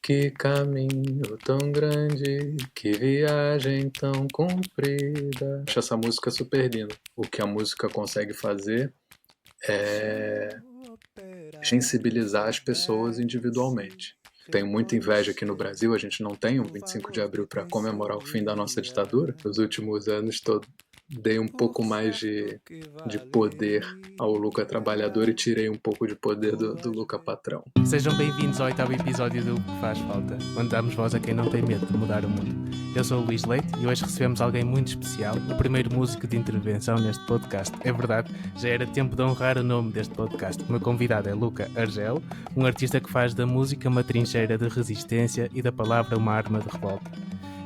Que caminho tão grande, que viagem tão comprida. Acho essa música super linda. O que a música consegue fazer é sensibilizar as pessoas individualmente. Tenho muita inveja aqui no Brasil, a gente não tem um 25 de abril para comemorar o fim da nossa ditadura. Nos últimos anos dei um pouco mais de poder ao Luca trabalhador e tirei um pouco de poder do Luca patrão. Sejam bem-vindos ao 8º episódio do Que Faz Falta, onde damos voz a quem não tem medo de mudar o mundo. Eu sou o Luís Leite e hoje recebemos alguém muito especial, o primeiro músico de intervenção neste podcast. É verdade, já era tempo de honrar o nome deste podcast. O meu convidado é Luca Argel, um artista que faz da música uma trincheira de resistência e da palavra uma arma de revolta.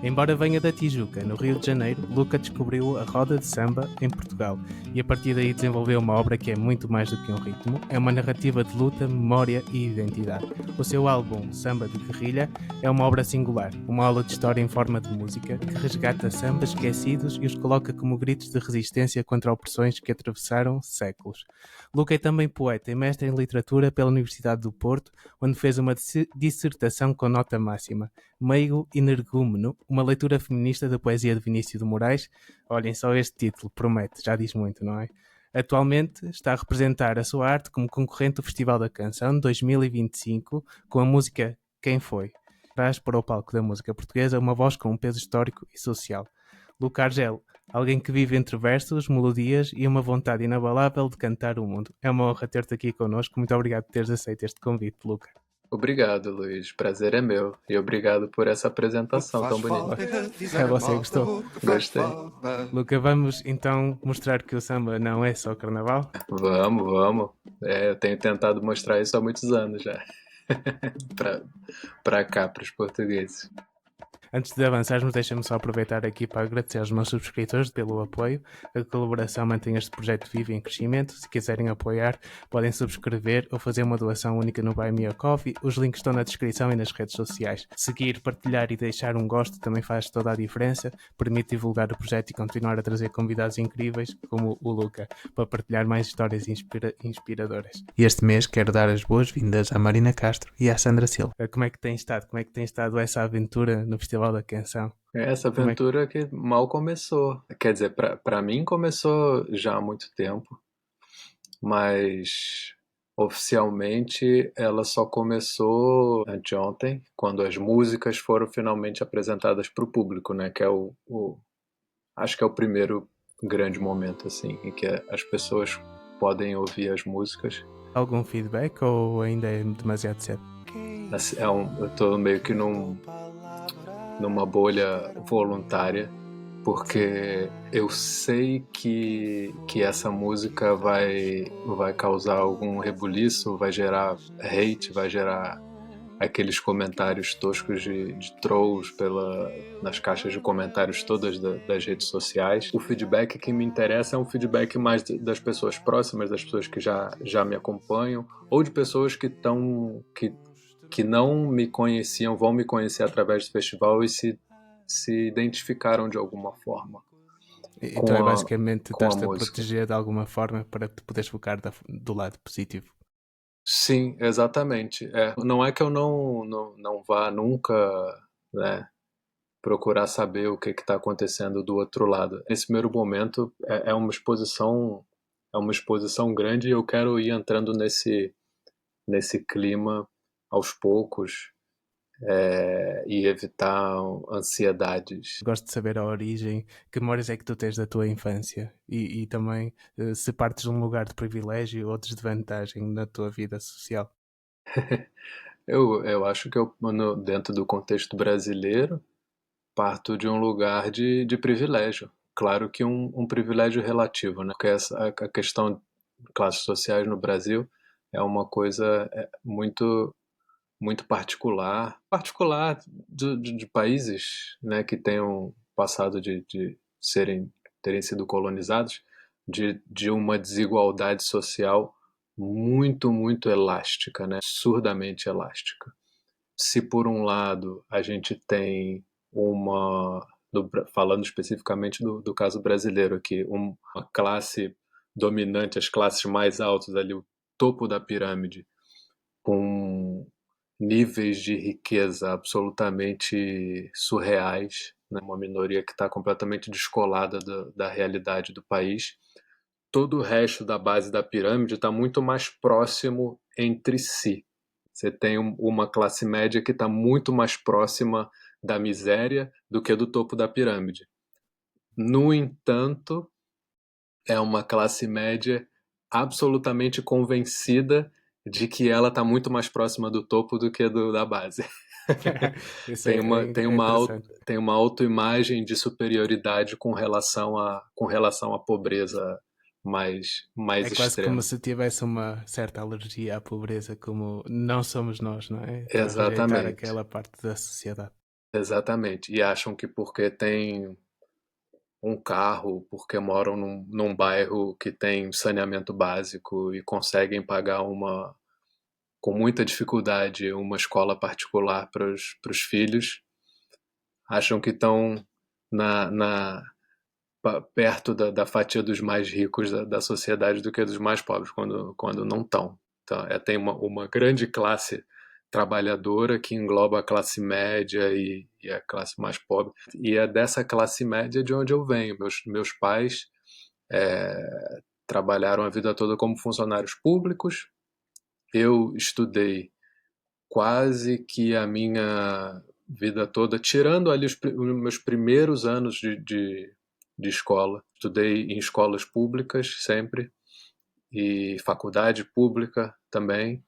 Embora venha da Tijuca, no Rio de Janeiro, Luca descobriu a roda de samba em Portugal e a partir daí desenvolveu uma obra que é muito mais do que um ritmo, é uma narrativa de luta, memória e identidade. O seu álbum Samba de Guerrilha é uma obra singular, uma aula de história em forma de música que resgata sambas esquecidos e os coloca como gritos de resistência contra opressões que atravessaram séculos. Luca é também poeta e mestre em literatura pela Universidade do Porto, onde fez uma dissertação com nota máxima, Meigo Energúmeno, uma leitura feminista da poesia de Vinícius de Moraes. Olhem só este título, promete, já diz muito, não é? Atualmente está a representar a sua arte como concorrente do Festival da Canção 2025 com a música Quem Foi? Traz para o palco da música portuguesa uma voz com um peso histórico e social. Luca Argel, alguém que vive entre versos, melodias e uma vontade inabalável de cantar o mundo. É uma honra ter-te aqui connosco. Muito obrigado por teres aceito este convite, Luca. Obrigado, Luiz. Prazer é meu. E obrigado por essa apresentação tão bonita. Você gostou? Gostei. Luca, vamos então mostrar que o samba não é só carnaval? Vamos. Eu tenho tentado mostrar isso há muitos anos já. Pra cá, pros portugueses. Antes de avançarmos, deixa-me só aproveitar aqui para agradecer aos meus subscritores pelo apoio. A colaboração mantém este projeto vivo e em crescimento. Se quiserem apoiar, podem subscrever ou fazer uma doação única no Buy Me a Coffee. Os links estão na descrição e nas redes sociais. Seguir, partilhar e deixar um gosto também faz toda a diferença. Permite divulgar o projeto e continuar a trazer convidados incríveis, como o Luca, para partilhar mais histórias inspiradoras. E este mês quero dar as boas-vindas à Marina Castro e à Sandra Silva. Como é que tem estado? Como é que tem estado essa aventura no Festival da Canção? Essa aventura que mal começou. Quer dizer, pra mim começou já há muito tempo, mas oficialmente ela só começou anteontem, quando as músicas foram finalmente apresentadas para o público, né? Que é acho que é o primeiro grande momento, assim, em que as pessoas podem ouvir as músicas. Algum feedback ou ainda é demasiado cedo? Eu tô meio que numa bolha voluntária, porque eu sei que essa música vai causar algum rebuliço, vai gerar hate, vai gerar aqueles comentários toscos de trolls nas caixas de comentários todas das redes sociais. O feedback que me interessa é um feedback mais das pessoas próximas, das pessoas que já me acompanham, ou de pessoas que não me conheciam, vão me conhecer através do festival e se identificaram de alguma forma Então é basicamente com a estás-te a música. proteger de alguma forma para te poderes focar do lado positivo. Sim, exatamente. Não é que eu não vá nunca, né, procurar saber o que está acontecendo do outro lado. Nesse primeiro momento é uma exposição grande e eu quero ir entrando nesse clima aos poucos, e evitar ansiedades. Gosto de saber a origem, que memórias é que tu tens da tua infância e também se partes de um lugar de privilégio ou desvantagem na tua vida social. Eu acho que dentro do contexto brasileiro, parto de um lugar de privilégio. Claro que um privilégio relativo, né? Porque a questão de classes sociais no Brasil é uma coisa muito, muito particular de países, né, que tenham passado de terem sido colonizados, de uma desigualdade social muito, muito elástica, né, absurdamente elástica. Se por um lado a gente tem falando especificamente do caso brasileiro aqui, uma classe dominante, as classes mais altas ali, o topo da pirâmide, com níveis de riqueza absolutamente surreais, né? Uma minoria que está completamente descolada da realidade do país. Todo o resto da base da pirâmide está muito mais próximo entre si. Você tem uma classe média que está muito mais próxima da miséria do que do topo da pirâmide. No entanto, é uma classe média absolutamente convencida de que ela está muito mais próxima do topo do que da base. Isso tem é, uma, é, tem é uma, interessante. tem uma autoimagem de superioridade com relação à pobreza É mais quase como extrema. se tivesse uma certa alergia à pobreza, como não somos nós, não é? Para rejeitar Exatamente, aquela parte da sociedade. exatamente. E acham que porque tem um carro, porque moram num bairro que tem saneamento básico e conseguem pagar com muita dificuldade uma escola particular para os filhos, acham que estão na perto da fatia dos mais ricos da sociedade do que dos mais pobres, quando não estão. Então, tem uma grande classe trabalhadora que engloba a classe média e a classe mais pobre. E é dessa classe média de onde eu venho. Meus pais trabalharam a vida toda como funcionários públicos. Eu estudei quase que a minha vida toda, tirando ali os meus primeiros anos de escola. Estudei em escolas públicas sempre, e faculdade pública também,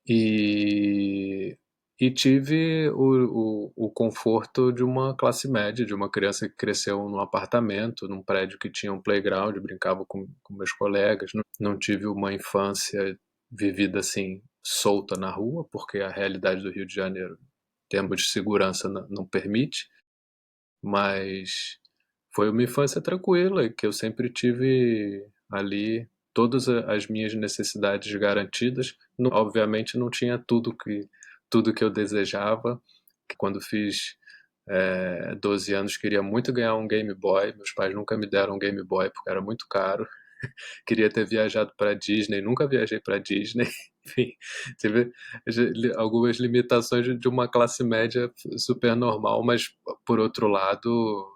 e, e tive o conforto de uma classe média, de uma criança que cresceu num apartamento, num prédio que tinha um playground, brincava com meus colegas. Não tive uma infância vivida assim, solta na rua, porque a realidade do Rio de Janeiro, em termos de segurança, não permite, mas foi uma infância tranquila, que eu sempre tive ali todas as minhas necessidades garantidas. Obviamente não tinha tudo que eu desejava. Quando fiz 12 anos, queria muito ganhar um Game Boy. Meus pais nunca me deram um Game Boy porque era muito caro. Queria ter viajado para Disney, nunca viajei para Disney. Enfim, tive algumas limitações de uma classe média super normal, mas por outro lado,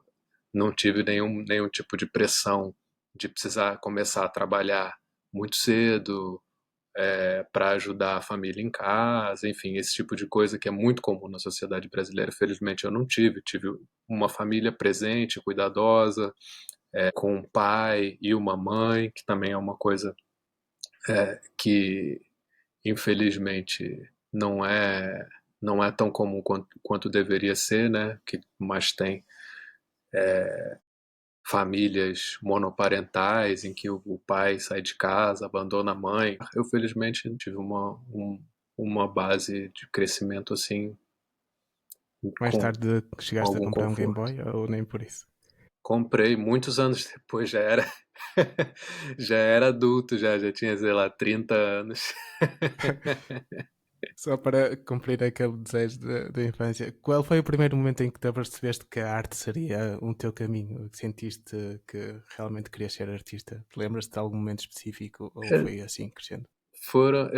não tive nenhum tipo de pressão de precisar começar a trabalhar muito cedo para ajudar a família em casa, enfim, esse tipo de coisa que é muito comum na sociedade brasileira. Felizmente eu não tive. Tive uma família presente, cuidadosa, com um pai e uma mãe, que também é uma coisa que infelizmente não é tão comum quanto deveria ser, né? Que mais tem famílias monoparentais em que o pai sai de casa, abandona a mãe. Eu felizmente tive uma base de crescimento assim Mais com tarde chegaste a algum comprar um Game conforto. Boy ou nem por isso? Comprei muitos anos depois, já era já era adulto, já tinha, sei lá, 30 anos. Só para cumprir aquele desejo da infância, qual foi o primeiro momento em que te apercebeste que a arte seria um teu caminho? Que sentiste que realmente querias ser artista? Te lembras-te de algum momento específico ou foi assim crescendo? Foram,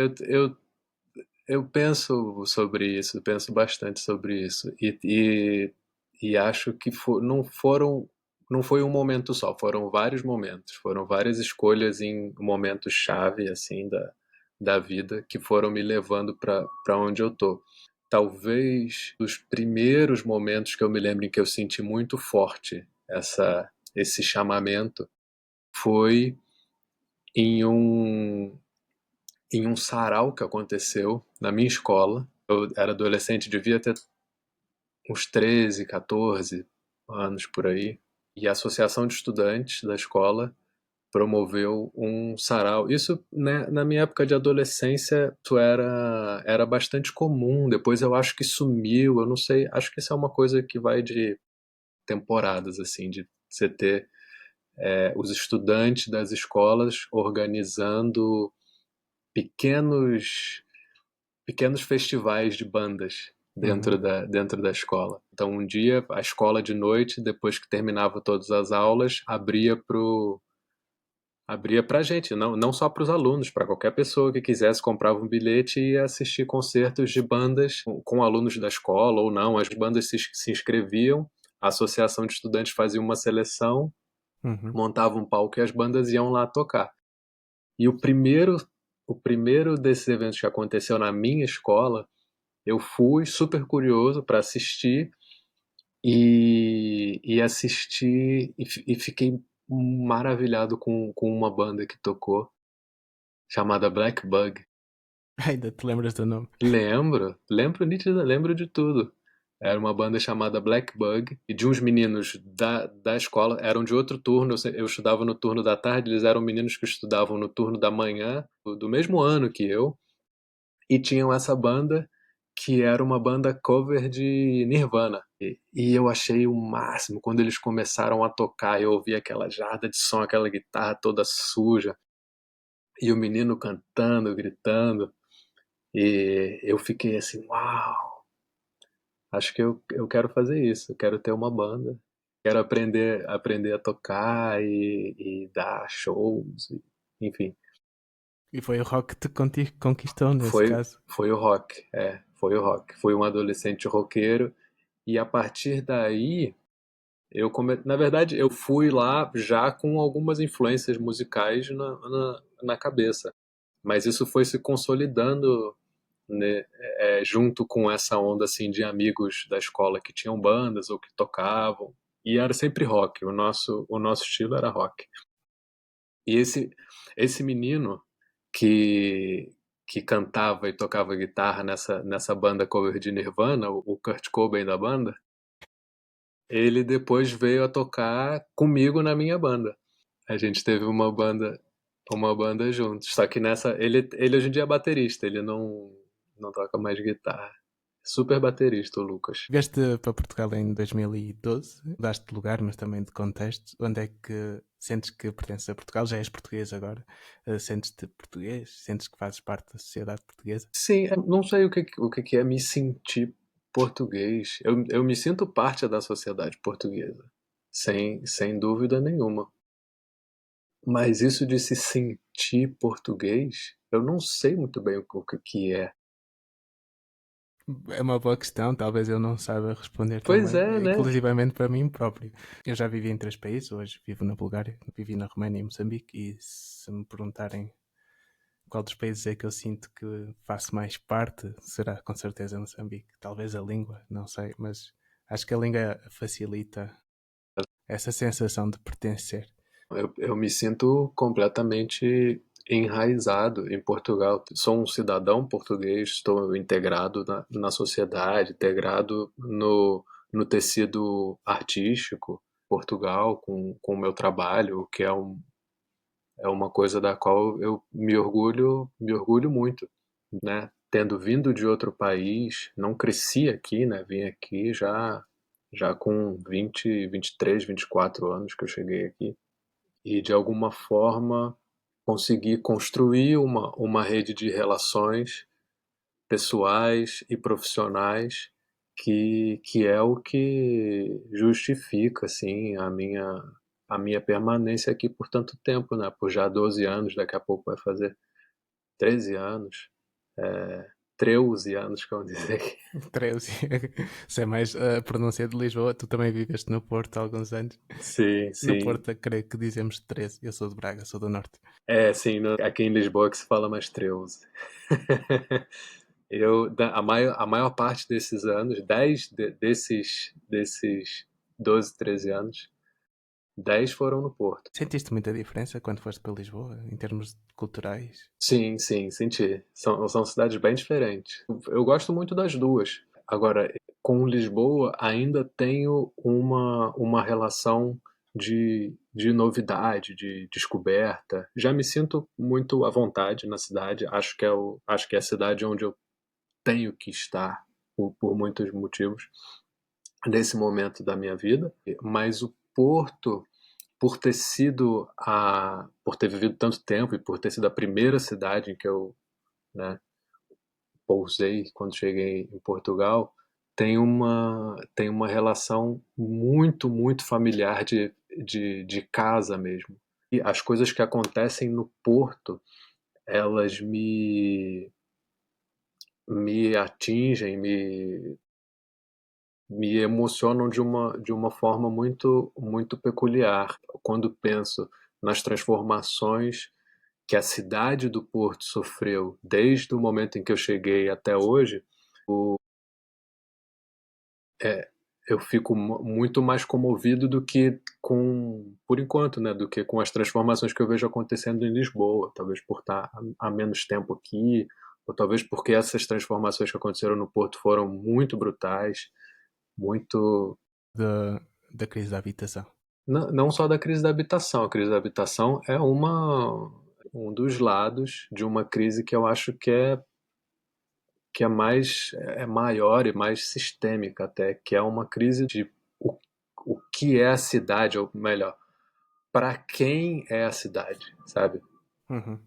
eu penso sobre isso, penso bastante sobre isso e acho que não foi um momento só, foram vários momentos, foram várias escolhas em momentos chave assim da vida que foram me levando para onde eu tô. Talvez os primeiros momentos que eu me lembro em que eu senti muito forte esse chamamento foi em um sarau que aconteceu na minha escola. Eu era adolescente, devia ter uns 13, 14 anos por aí. E a Associação de Estudantes da escola promoveu um sarau. Isso, né, na minha época de adolescência, era bastante comum. Depois eu acho que sumiu, eu não sei. Acho que isso é uma coisa que vai de temporadas, assim, de você ter os estudantes das escolas organizando pequenos pequenos festivais de bandas Uhum. dentro da escola. Então, um dia, a escola de noite, depois que terminava todas as aulas, abria abria pra gente, não só para os alunos, para qualquer pessoa que quisesse, comprava um bilhete e ia assistir concertos de bandas com alunos da escola ou não. As bandas se inscreviam, a associação de estudantes fazia uma seleção, Uhum. montava um palco e as bandas iam lá tocar. E o primeiro desses eventos que aconteceu na minha escola, eu fui super curioso para assistir e assisti e fiquei maravilhado com uma banda que tocou, chamada Black Bug. Ainda te lembras do nome? Lembro nítida, lembro de tudo. Era uma banda chamada Black Bug e de uns meninos da escola, eram de outro turno, eu estudava no turno da tarde, eles eram meninos que estudavam no turno da manhã, do mesmo ano que eu, e tinham essa banda que era uma banda cover de Nirvana. E eu achei o máximo quando eles começaram a tocar, eu ouvi aquela jarda de som, aquela guitarra toda suja, e o menino cantando, gritando. E eu fiquei assim, uau, acho que eu quero fazer isso, eu quero ter uma banda, quero aprender a tocar e dar shows, enfim. E foi o rock que te conquistou nesse Foi, caso. foi o rock, foi o rock. Fui um adolescente roqueiro e a partir daí na verdade eu fui lá já com algumas influências musicais na cabeça, mas isso foi se consolidando, né, junto com essa onda assim de amigos da escola que tinham bandas ou que tocavam, e era sempre rock, o nosso estilo era rock. E esse menino que que cantava e tocava guitarra nessa banda cover de Nirvana, o Kurt Cobain da banda, ele depois veio a tocar comigo na minha banda. A gente teve uma banda juntos. Só que nessa ele hoje em dia é baterista, ele não toca mais guitarra. Super baterista, o Lucas. Vieste para Portugal em 2012, daste de lugar, mas também de contexto. Onde é que sentes que pertences a Portugal? Já és português agora? Sentes-te português? Sentes que fazes parte da sociedade portuguesa? Sim, não sei o que é me sentir português. Eu me sinto parte da sociedade portuguesa, sem dúvida nenhuma. Mas isso de se sentir português, eu não sei muito bem o que é. É uma boa questão, talvez eu não saiba responder Pois também, é, né? inclusivamente para mim próprio. Eu já vivi em 3 países, hoje vivo na Bulgária, vivi na Roménia e Moçambique, e se me perguntarem qual dos países é que eu sinto que faço mais parte, será com certeza Moçambique. Talvez a língua, não sei, mas acho que a língua facilita essa sensação de pertencer. Eu me sinto completamente enraizado em Portugal. Sou um cidadão português, estou integrado na sociedade, integrado no tecido artístico Portugal com o meu trabalho, que é uma coisa da qual eu me orgulho muito, né? Tendo vindo de outro país, não cresci aqui, né? Vim aqui já com 20, 23, 24 anos que eu cheguei aqui e de alguma forma conseguir construir uma rede de relações pessoais e profissionais que é o que justifica assim a minha permanência aqui por tanto tempo, né? Por já 12 anos, daqui a pouco vai fazer 13 anos, 13 anos, como dizer aqui. 13. Se é mais a pronúncia de Lisboa, tu também viveste no Porto há alguns anos. Sim, No sim. Porto, creio que dizemos 13. Eu sou de Braga, sou do Norte. Sim, aqui em Lisboa que se fala mais 13. A maior parte desses anos, 10 desses 12, 13 anos, 10 foram no Porto. Sentiste muita diferença quando foste para Lisboa, em termos culturais? Sim, sim, senti. São cidades bem diferentes. Eu gosto muito das duas. Agora, com Lisboa ainda tenho uma relação de novidade, de descoberta. Já me sinto muito à vontade na cidade. Acho que é a cidade onde eu tenho que estar por muitos motivos nesse momento da minha vida. Mas o Porto, por ter vivido tanto tempo e por ter sido a primeira cidade em que eu, né, pousei quando cheguei em Portugal, tem uma relação muito, muito familiar de casa mesmo. E as coisas que acontecem no Porto, elas me atingem, me emocionam de uma forma muito peculiar. Quando penso nas transformações que a cidade do Porto sofreu desde o momento em que eu cheguei até hoje, é, eu fico muito mais comovido do que por enquanto, né, do que com as transformações que eu vejo acontecendo em Lisboa, talvez por estar há menos tempo aqui, ou talvez porque essas transformações que aconteceram no Porto foram muito brutais, muito da crise da habitação. não só da crise da habitação. A crise da habitação é um dos lados de uma crise que eu acho que é maior e mais sistêmica até, que é uma crise de o, o que é a cidade, ou melhor, para quem é a cidade, sabe? Uhum.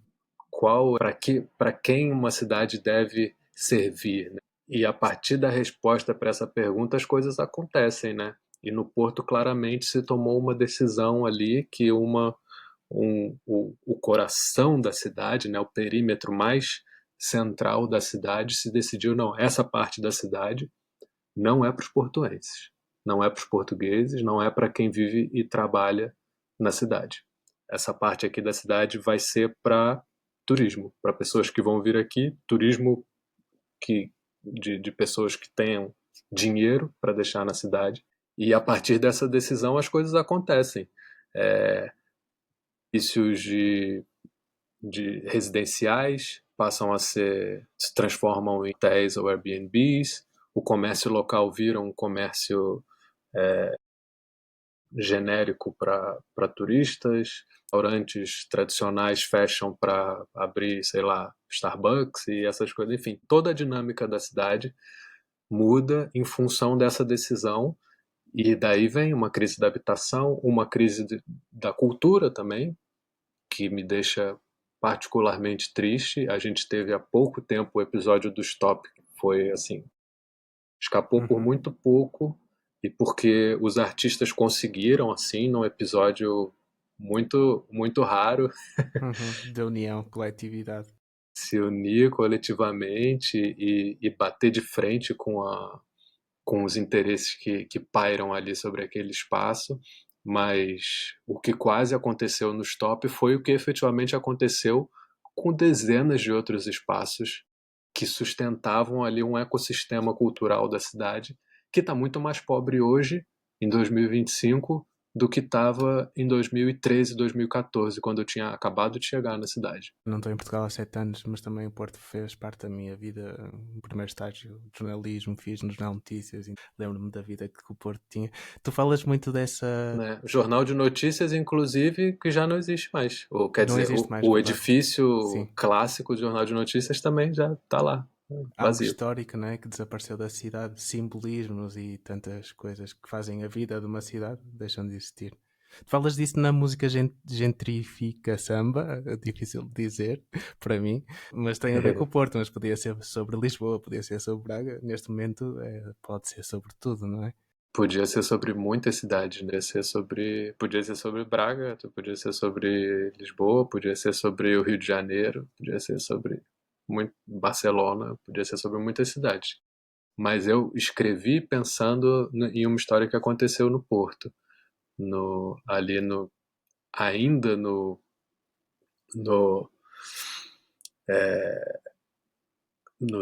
Para quem uma cidade deve servir, né? E a partir da resposta para essa pergunta as coisas acontecem, né? E no Porto claramente se tomou uma decisão ali que o coração da cidade, né, o perímetro mais central da cidade se decidiu, não, essa parte da cidade não é para os portuenses, não é para os portugueses, não é para quem vive e trabalha na cidade. Essa parte aqui da cidade vai ser para turismo, para pessoas que vão vir aqui, turismo de pessoas que tenham dinheiro para deixar na cidade. E a partir dessa decisão as coisas acontecem. É, edifícios de residenciais passam a se transformam em hotéis ou Airbnbs, o comércio local vira um comércio genérico para turistas, restaurantes tradicionais fecham para abrir, sei lá, Starbucks e essas coisas. Enfim, toda a dinâmica da cidade muda em função dessa decisão. E daí vem uma crise da habitação, uma crise da cultura também, que me deixa particularmente triste. A gente teve há pouco tempo o episódio do Stop, que foi assim, escapou por Uhum. muito pouco e porque os artistas conseguiram assim num episódio muito raro Uhum. Da união, coletividade. se unir coletivamente e bater de frente com os interesses que pairam ali sobre aquele espaço, mas o que quase aconteceu no Stop foi o que efetivamente aconteceu com dezenas de outros espaços que sustentavam ali um ecossistema cultural da cidade, que está muito mais pobre hoje, em 2025, do que estava em 2013, 2014, quando eu tinha acabado de chegar na cidade. Não estou em Portugal há 7 anos, mas também o Porto fez parte da minha vida. O primeiro estágio de jornalismo fiz no Jornal Notícias e lembro-me da vida que o Porto tinha. Tu falas muito dessa. Né? O Jornal de Notícias, inclusive, que já não existe mais. Ou, quer Não dizer, existe mais, o verdade? edifício Sim. clássico do Jornal de Notícias também já está lá, Algo vazio. histórico, não é? Que desapareceu da cidade, simbolismos e tantas coisas que fazem a vida de uma cidade deixam de existir. Falas disso na música gentrifica samba, é difícil de dizer para mim, mas tem a ver com o Porto, mas podia ser sobre Lisboa, podia ser sobre Braga, neste momento pode ser sobre tudo, não é? Podia ser sobre muitas cidades, né? Podia ser sobre Braga, podia ser sobre Lisboa, podia ser sobre o Rio de Janeiro, podia ser sobre Barcelona, podia ser sobre muitas cidades. Mas eu escrevi pensando em uma história que aconteceu no Porto, ali ainda no, no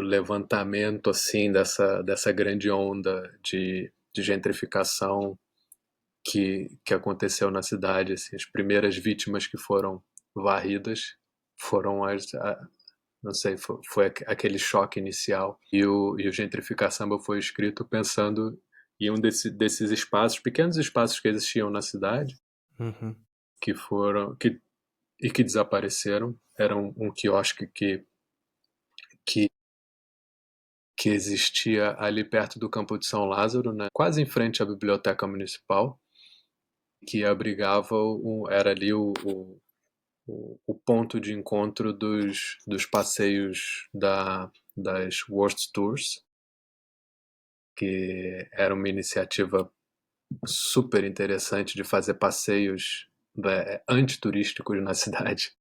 levantamento assim dessa grande onda de gentrificação que aconteceu na cidade. Assim, as primeiras vítimas que foram varridas foram não sei, foi aquele choque inicial. E o Gentrificar Samba foi escrito pensando em um desses espaços, pequenos espaços que existiam na cidade, Uhum. que foram que desapareceram. Era um quiosque que que existia ali perto do Campo de São Lázaro, né? Quase em frente à Biblioteca Municipal, que abrigava era ali o ponto de encontro dos passeios das World Tours, que era uma iniciativa super interessante de fazer passeios antiturísticos na cidade.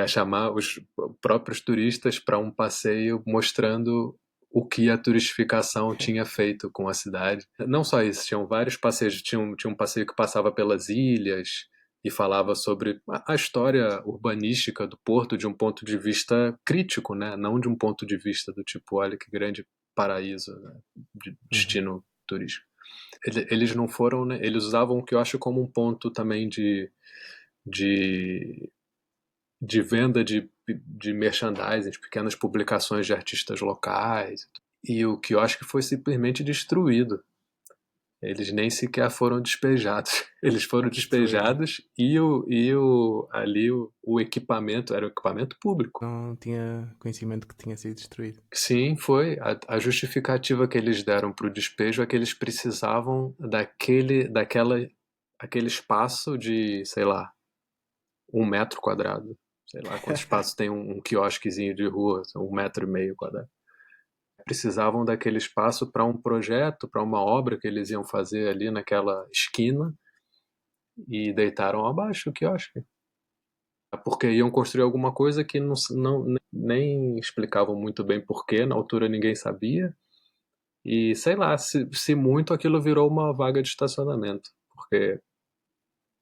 Chamar os próprios turistas para um passeio mostrando o que a turistificação tinha feito com a cidade. Não só isso, tinham vários passeios. Tinha um passeio que passava pelas ilhas e falava sobre a história urbanística do Porto de um ponto de vista crítico, né? Não de um ponto de vista do tipo, olha que grande paraíso, né? De destino turístico. Eles não foram, né? Eles usavam o que eu acho como um ponto também de venda de merchandising, de pequenas publicações de artistas locais. E o que eu acho que foi simplesmente destruído. Eles nem sequer foram despejados. Eles foram despejados o equipamento era o equipamento público. Não tinha conhecimento que tinha sido destruído. Sim, foi. A justificativa que eles deram para o despejo é que eles precisavam aquele espaço de, sei lá, 1 metro quadrado. Sei lá quanto espaço tem um quiosquezinho de rua, 1,5 m². Precisavam daquele espaço para um projeto, para uma obra que eles iam fazer ali naquela esquina e deitaram abaixo o quiosque. Porque iam construir alguma coisa que nem explicavam muito bem porquê, na altura ninguém sabia. E sei lá, se muito aquilo virou uma vaga de estacionamento, porque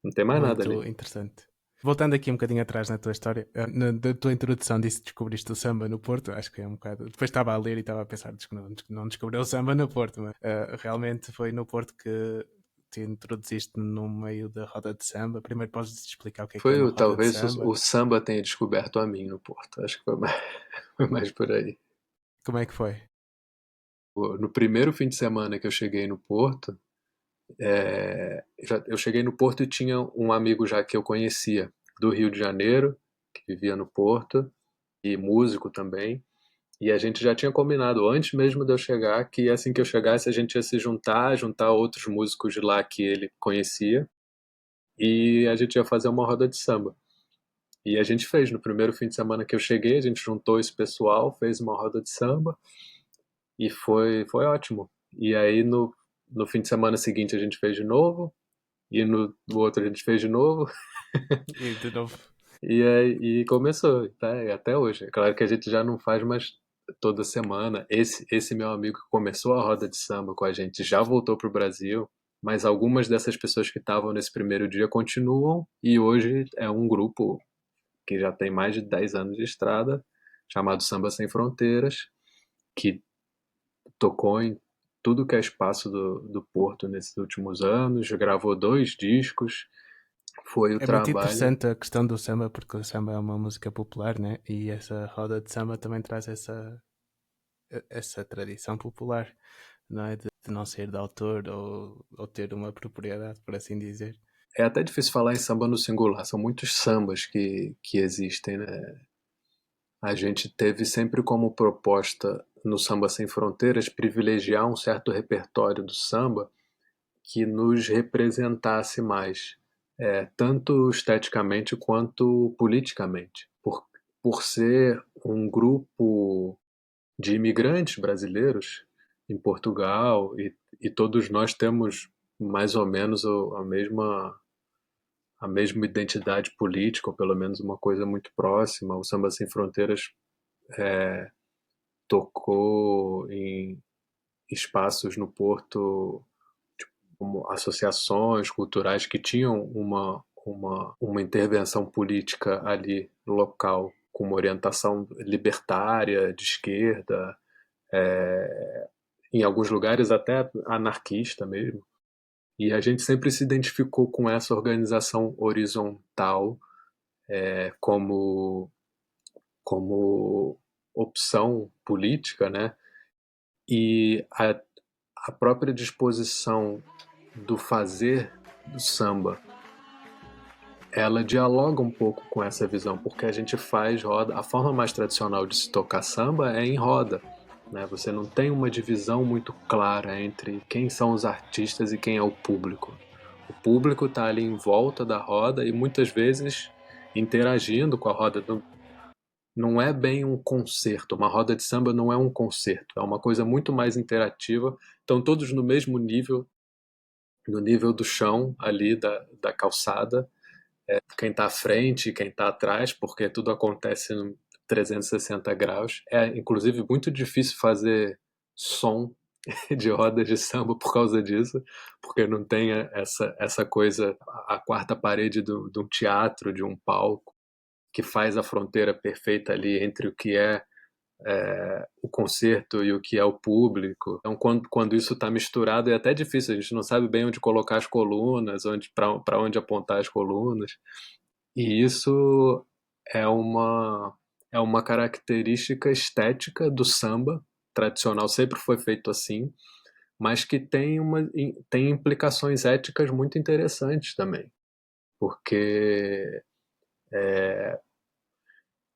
não tem mais nada Muito ali. interessante. Voltando aqui um bocadinho atrás na tua história, na tua introdução disse que descobriste o samba no Porto, acho que é um bocado... Depois estava a ler e estava a pensar que não descobriu o samba no Porto, mas realmente foi no Porto que te introduziste no meio da roda de samba. Primeiro podes explicar o que é uma roda de Talvez samba? o samba tenha descoberto a mim no Porto. Acho que foi mais, foi mais por aí. Como é que foi? No primeiro fim de semana que eu cheguei no Porto, eu cheguei no Porto e tinha um amigo já que eu conhecia do Rio de Janeiro, que vivia no Porto, e músico também. E a gente já tinha combinado antes mesmo de eu chegar que assim que eu chegasse a gente ia se juntar outros músicos de lá que ele conhecia e a gente ia fazer uma roda de samba. E a gente fez no primeiro fim de semana que eu cheguei, a gente juntou esse pessoal, fez uma roda de samba e foi ótimo. E aí no fim de semana seguinte a gente fez de novo e no outro a gente fez de novo. E de novo. E começou, tá? E até hoje. É claro que a gente já não faz mais toda semana. Esse meu amigo que começou a roda de samba com a gente já voltou para o Brasil, mas algumas dessas pessoas que estavam nesse primeiro dia continuam e hoje é um grupo que já tem mais de 10 anos de estrada, chamado Samba Sem Fronteiras, que tocou em tudo que é espaço do Porto nesses últimos anos, gravou 2 discos, foi o É muito trabalho. interessante a questão do samba, porque o samba é uma música popular, né? E essa roda de samba também traz essa tradição popular, não é? De não ser de autor ou ter uma propriedade, por assim dizer. É até difícil falar em samba no singular, são muitos sambas que existem, né? A gente teve sempre como proposta no Samba Sem Fronteiras privilegiar um certo repertório do samba que nos representasse mais, tanto esteticamente quanto politicamente. Por ser um grupo de imigrantes brasileiros em Portugal e todos nós temos mais ou menos a mesma identidade política, ou pelo menos uma coisa muito próxima. O Samba Sem Fronteiras tocou em espaços no Porto, como associações culturais que tinham uma intervenção política ali local, com uma orientação libertária, de esquerda, em alguns lugares até anarquista mesmo. E a gente sempre se identificou com essa organização horizontal como opção política, né? E a própria disposição do fazer do samba, ela dialoga um pouco com essa visão, porque a gente faz roda. A forma mais tradicional de se tocar samba é em roda, né? Você não tem uma divisão muito clara entre quem são os artistas e quem é o público. O público está ali em volta da roda e muitas vezes interagindo com a roda. Não é bem um concerto, uma roda de samba não é um concerto, é uma coisa muito mais interativa. Estão todos no mesmo nível, no nível do chão ali da calçada, quem está à frente e quem está atrás, porque tudo acontece em 360 graus. É, inclusive, muito difícil fazer som de rodas de samba por causa disso, porque não tem essa coisa, a quarta parede de um teatro, de um palco, que faz a fronteira perfeita ali entre o que é o concerto e o que é o público. Então, quando isso está misturado, é até difícil, a gente não sabe bem onde colocar as colunas, para onde apontar as colunas. E isso é é uma característica estética do samba tradicional, sempre foi feito assim, mas que tem implicações éticas muito interessantes também, porque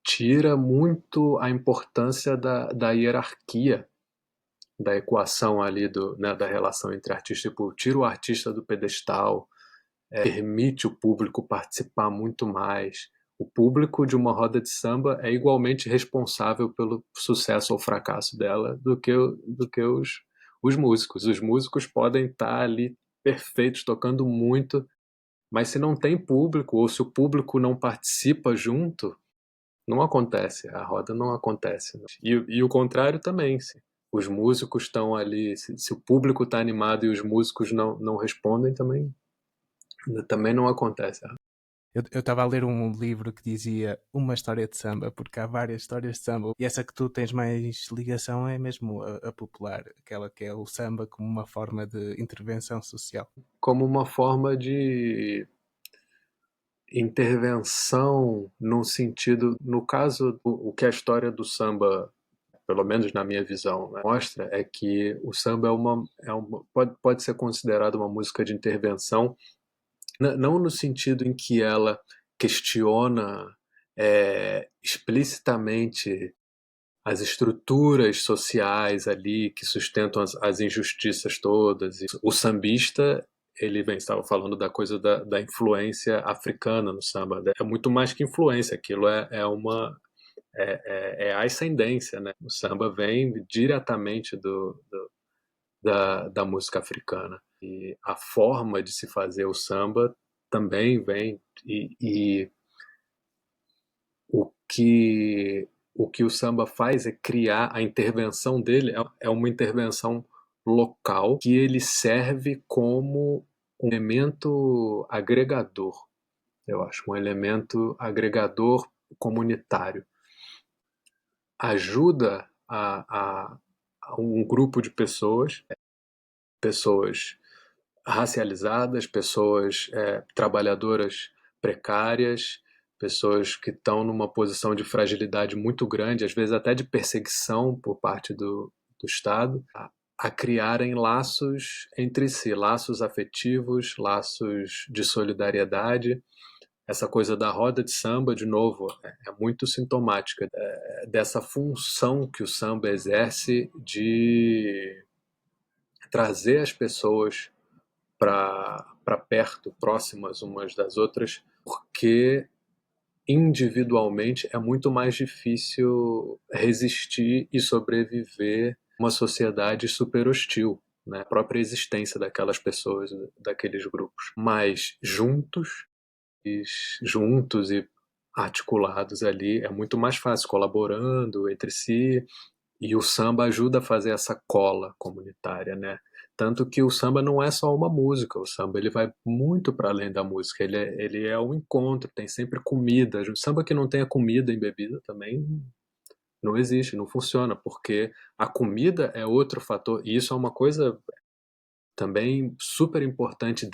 tira muito a importância da hierarquia, da equação ali né, da relação entre artista e público, tira o artista do pedestal, permite o público participar muito mais. O público de uma roda de samba é igualmente responsável pelo sucesso ou fracasso dela do que os músicos. Os músicos podem estar ali perfeitos, tocando muito, mas se não tem público, ou se o público não participa junto, não acontece, a roda não acontece. Né? E o contrário também, se os músicos estão ali, se o público está animado e os músicos não respondem, também não acontece. Eu estava a ler um livro que dizia uma história de samba, porque há várias histórias de samba, e essa que tu tens mais ligação é mesmo a popular, aquela que é o samba como uma forma de intervenção social. Como uma forma de intervenção no sentido, no caso, o que a história do samba, pelo menos na minha visão, né, mostra é que o samba pode ser considerado uma música de intervenção, não no sentido em que ela questiona explicitamente as estruturas sociais ali que sustentam as injustiças todas. O sambista, ele bem, estava falando da coisa da influência africana no samba. É muito mais que influência, aquilo é ascendência, né? O samba vem diretamente da música africana. E a forma de se fazer o samba também vem, e o que o samba faz é criar a intervenção dele, é uma intervenção local que ele serve como um elemento agregador, eu acho, um elemento agregador comunitário. Ajuda a um grupo de pessoas racializadas, pessoas trabalhadoras precárias, pessoas que estão numa posição de fragilidade muito grande, às vezes até de perseguição por parte do Estado, a criarem laços entre si, laços afetivos, laços de solidariedade. Essa coisa da roda de samba, de novo, é muito sintomática dessa função que o samba exerce de trazer as pessoas para perto, próximas umas das outras, porque individualmente é muito mais difícil resistir e sobreviver uma sociedade super hostil, né? A própria existência daquelas pessoas, daqueles grupos. Mas juntos e articulados ali, é muito mais fácil, colaborando entre si, e o samba ajuda a fazer essa cola comunitária, né? Tanto que o samba não é só uma música, o samba ele vai muito para além da música, ele é um encontro, tem sempre comida. O samba que não tenha comida e bebida também não existe, não funciona, porque a comida é outro fator, e isso é uma coisa também super importante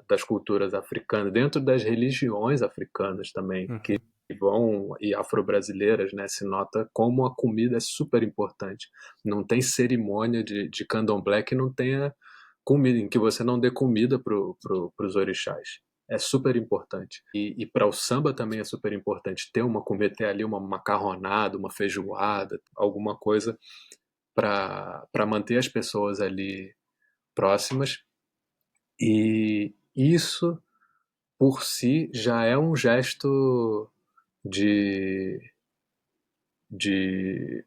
das culturas africanas, dentro das religiões africanas também, que Uhum. vão e afro-brasileiras, né, se nota como a comida é super importante. Não tem cerimônia de candomblé que não tenha comida, em que você não dê comida pros orixás. É super importante. E para o samba também é super importante ter uma comida, ter ali uma macarronada, uma feijoada, alguma coisa para manter as pessoas ali próximas, e isso por si já é um gesto de, de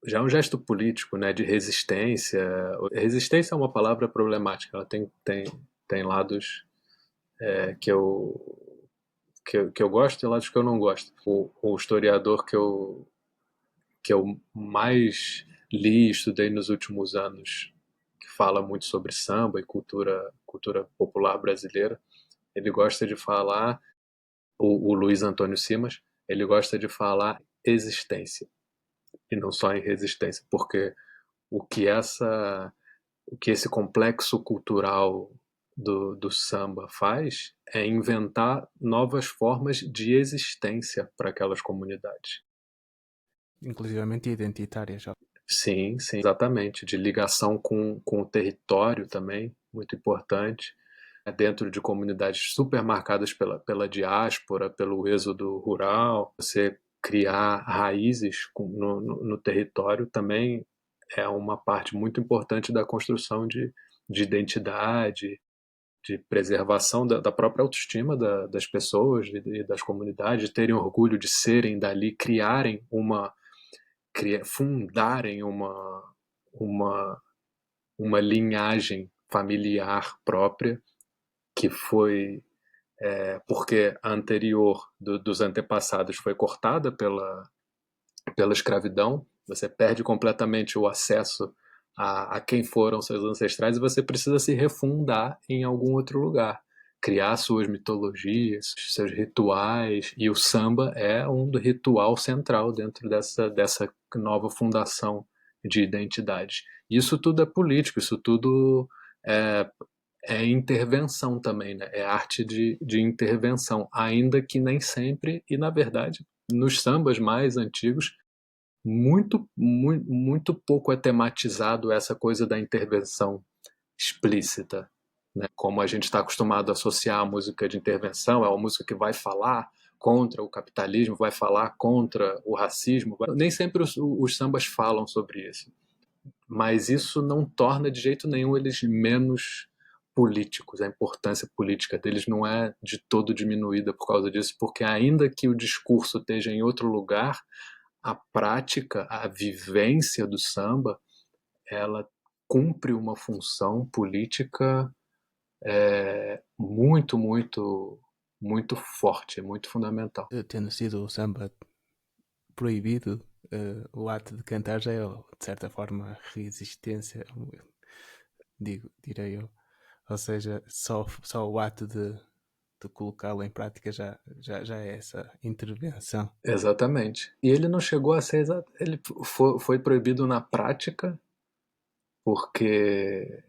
já é um gesto político, né, de resistência. Resistência é uma palavra problemática, ela tem lados que eu gosto e lados que eu não gosto. O historiador que eu mais li e estudei nos últimos anos, que fala muito sobre samba e cultura popular brasileira, ele gosta de falar, o Luiz Antônio Simas, ele gosta de falar existência, e não só em resistência, porque o que essa o que esse complexo cultural do samba faz é inventar novas formas de existência para aquelas comunidades. Inclusivamente identitárias. Já. Sim, sim, exatamente. De ligação com o território também, muito importante. Dentro de comunidades super marcadas pela diáspora, pelo êxodo rural, você criar raízes no território também é uma parte muito importante da construção de identidade, de preservação da própria autoestima das pessoas e das comunidades, de terem orgulho de serem dali, fundarem uma, uma linhagem familiar própria que foi porque a anterior dos antepassados foi cortada pela escravidão, você perde completamente o acesso a quem foram seus ancestrais e você precisa se refundar em algum outro lugar, criar suas mitologias, seus rituais, e o samba é um ritual central dentro dessa nova fundação de identidade. Isso tudo é político, isso tudo é, é intervenção também, né? É arte de intervenção, ainda que nem sempre, e na verdade, nos sambas mais antigos, muito pouco é tematizado essa coisa da intervenção explícita, né? Como a gente está acostumado a associar a música de intervenção, é uma música que vai falar contra o capitalismo, vai falar contra o racismo. Nem sempre os sambas falam sobre isso, mas isso não torna de jeito nenhum eles menos políticos. A importância política deles não é de todo diminuída por causa disso, porque ainda que o discurso esteja em outro lugar, a prática, a vivência do samba, ela cumpre uma função política muito forte, muito fundamental. Tendo sido o samba proibido, o ato de cantar já é, de certa forma, resistência, direi eu. Ou seja, só o ato de colocá-lo em prática já é essa intervenção. Exatamente. E ele não chegou a ser. Ele foi proibido na prática porque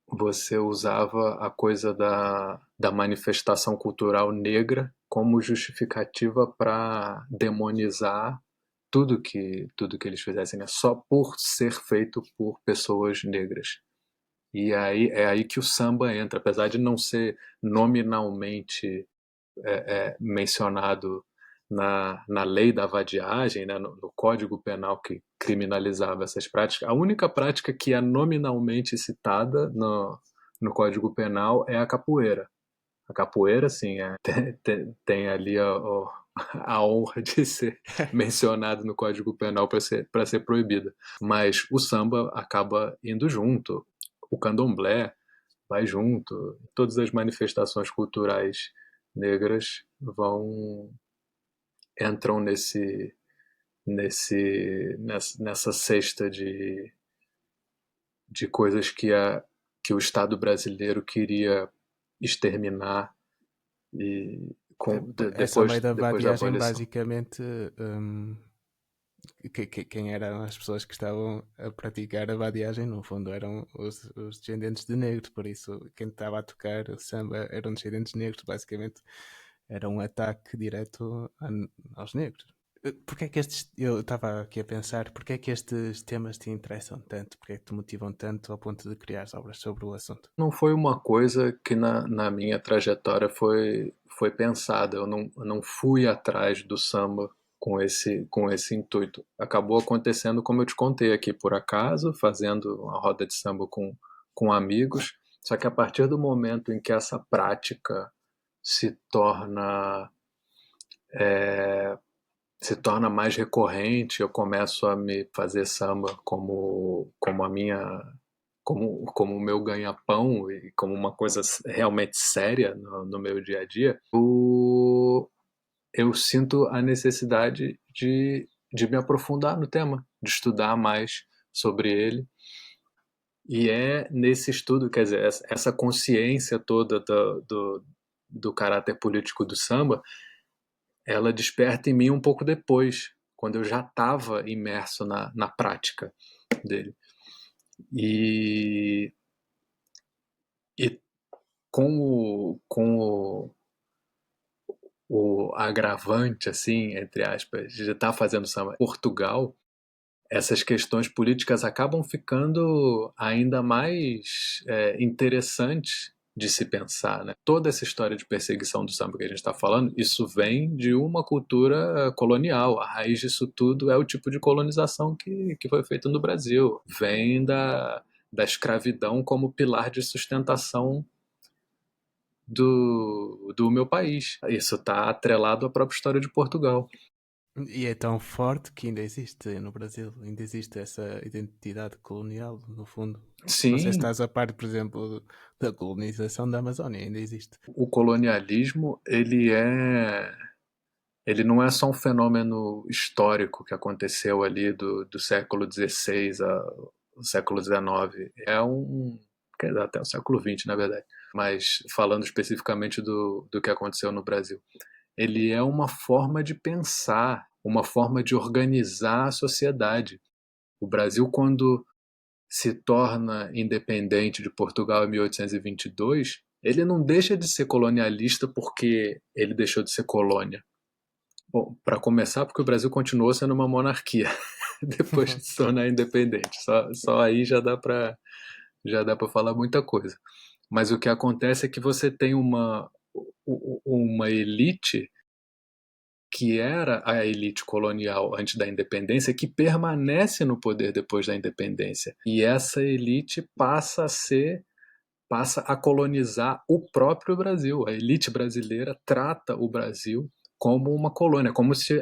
você usava a coisa da manifestação cultural negra como justificativa para demonizar tudo que eles fizessem, né? Só por ser feito por pessoas negras. E aí é aí que o samba entra, apesar de não ser nominalmente mencionado na lei da vadiagem, né, no Código Penal que criminalizava essas práticas. A única prática que é nominalmente citada no Código Penal é a capoeira. A capoeira, sim, tem ali a honra de ser mencionado no Código Penal para ser proibida. Mas o samba acaba indo junto, o candomblé vai junto, todas as manifestações culturais negras entram nessa cesta de coisas que o Estado brasileiro queria exterminar e Essa lei da depois da vadiagem, abolição. basicamente, quem eram as pessoas que estavam a praticar a vadiagem, no fundo, eram os descendentes de negros. Por isso, quem estava a tocar o samba eram descendentes negros, basicamente. Era um ataque direto aos negros. Porque é que eu estava aqui a pensar, porque é que estes temas te interessam tanto? Porque é que te motivam tanto ao ponto de criar obras sobre o assunto? Não foi uma coisa que na minha trajetória foi pensada. Eu não fui atrás do samba com esse intuito. Acabou acontecendo como eu te contei aqui, por acaso, fazendo uma roda de samba com amigos. Só que a partir do momento em que essa prática se torna se torna mais recorrente, eu começo a me fazer samba como a minha como o meu ganha-pão e como uma coisa realmente séria no meu dia a dia, eu sinto a necessidade de me aprofundar no tema, de estudar mais sobre ele. E é nesse estudo, quer dizer, essa consciência toda do caráter político do samba, ela desperta em mim um pouco depois, quando eu já estava imerso na prática dele. E, e com o agravante, assim, entre aspas, de estar fazendo samba em Portugal, essas questões políticas acabam ficando ainda mais interessantes de se pensar, né? Toda essa história de perseguição do samba que a gente está falando, isso vem de uma cultura colonial. A raiz disso tudo é o tipo de colonização que foi feita no Brasil. Vem da escravidão como pilar de sustentação do meu país. Isso está atrelado à própria história de Portugal. E é tão forte que ainda existe no Brasil, ainda existe essa identidade colonial, no fundo. Não sei se Sim, estás a par, por exemplo, da colonização da Amazónia, ainda existe. o colonialismo, ele não é só um fenômeno histórico que aconteceu ali do século XVI ao século XIX. Quer dizer, até o século XX, na verdade. Mas falando especificamente do que aconteceu no Brasil. Ele é uma forma de pensar, uma forma de organizar a sociedade. O Brasil, quando se torna independente de Portugal em 1822, ele não deixa de ser colonialista porque ele deixou de ser colônia. Bom, para começar, porque o Brasil continuou sendo uma monarquia depois de se tornar independente. Só aí já dá para falar muita coisa. Mas o que acontece é que você tem uma elite que era a elite colonial antes da independência, que permanece no poder depois da independência. E essa elite passa a colonizar o próprio Brasil. A elite brasileira trata o Brasil como uma colônia,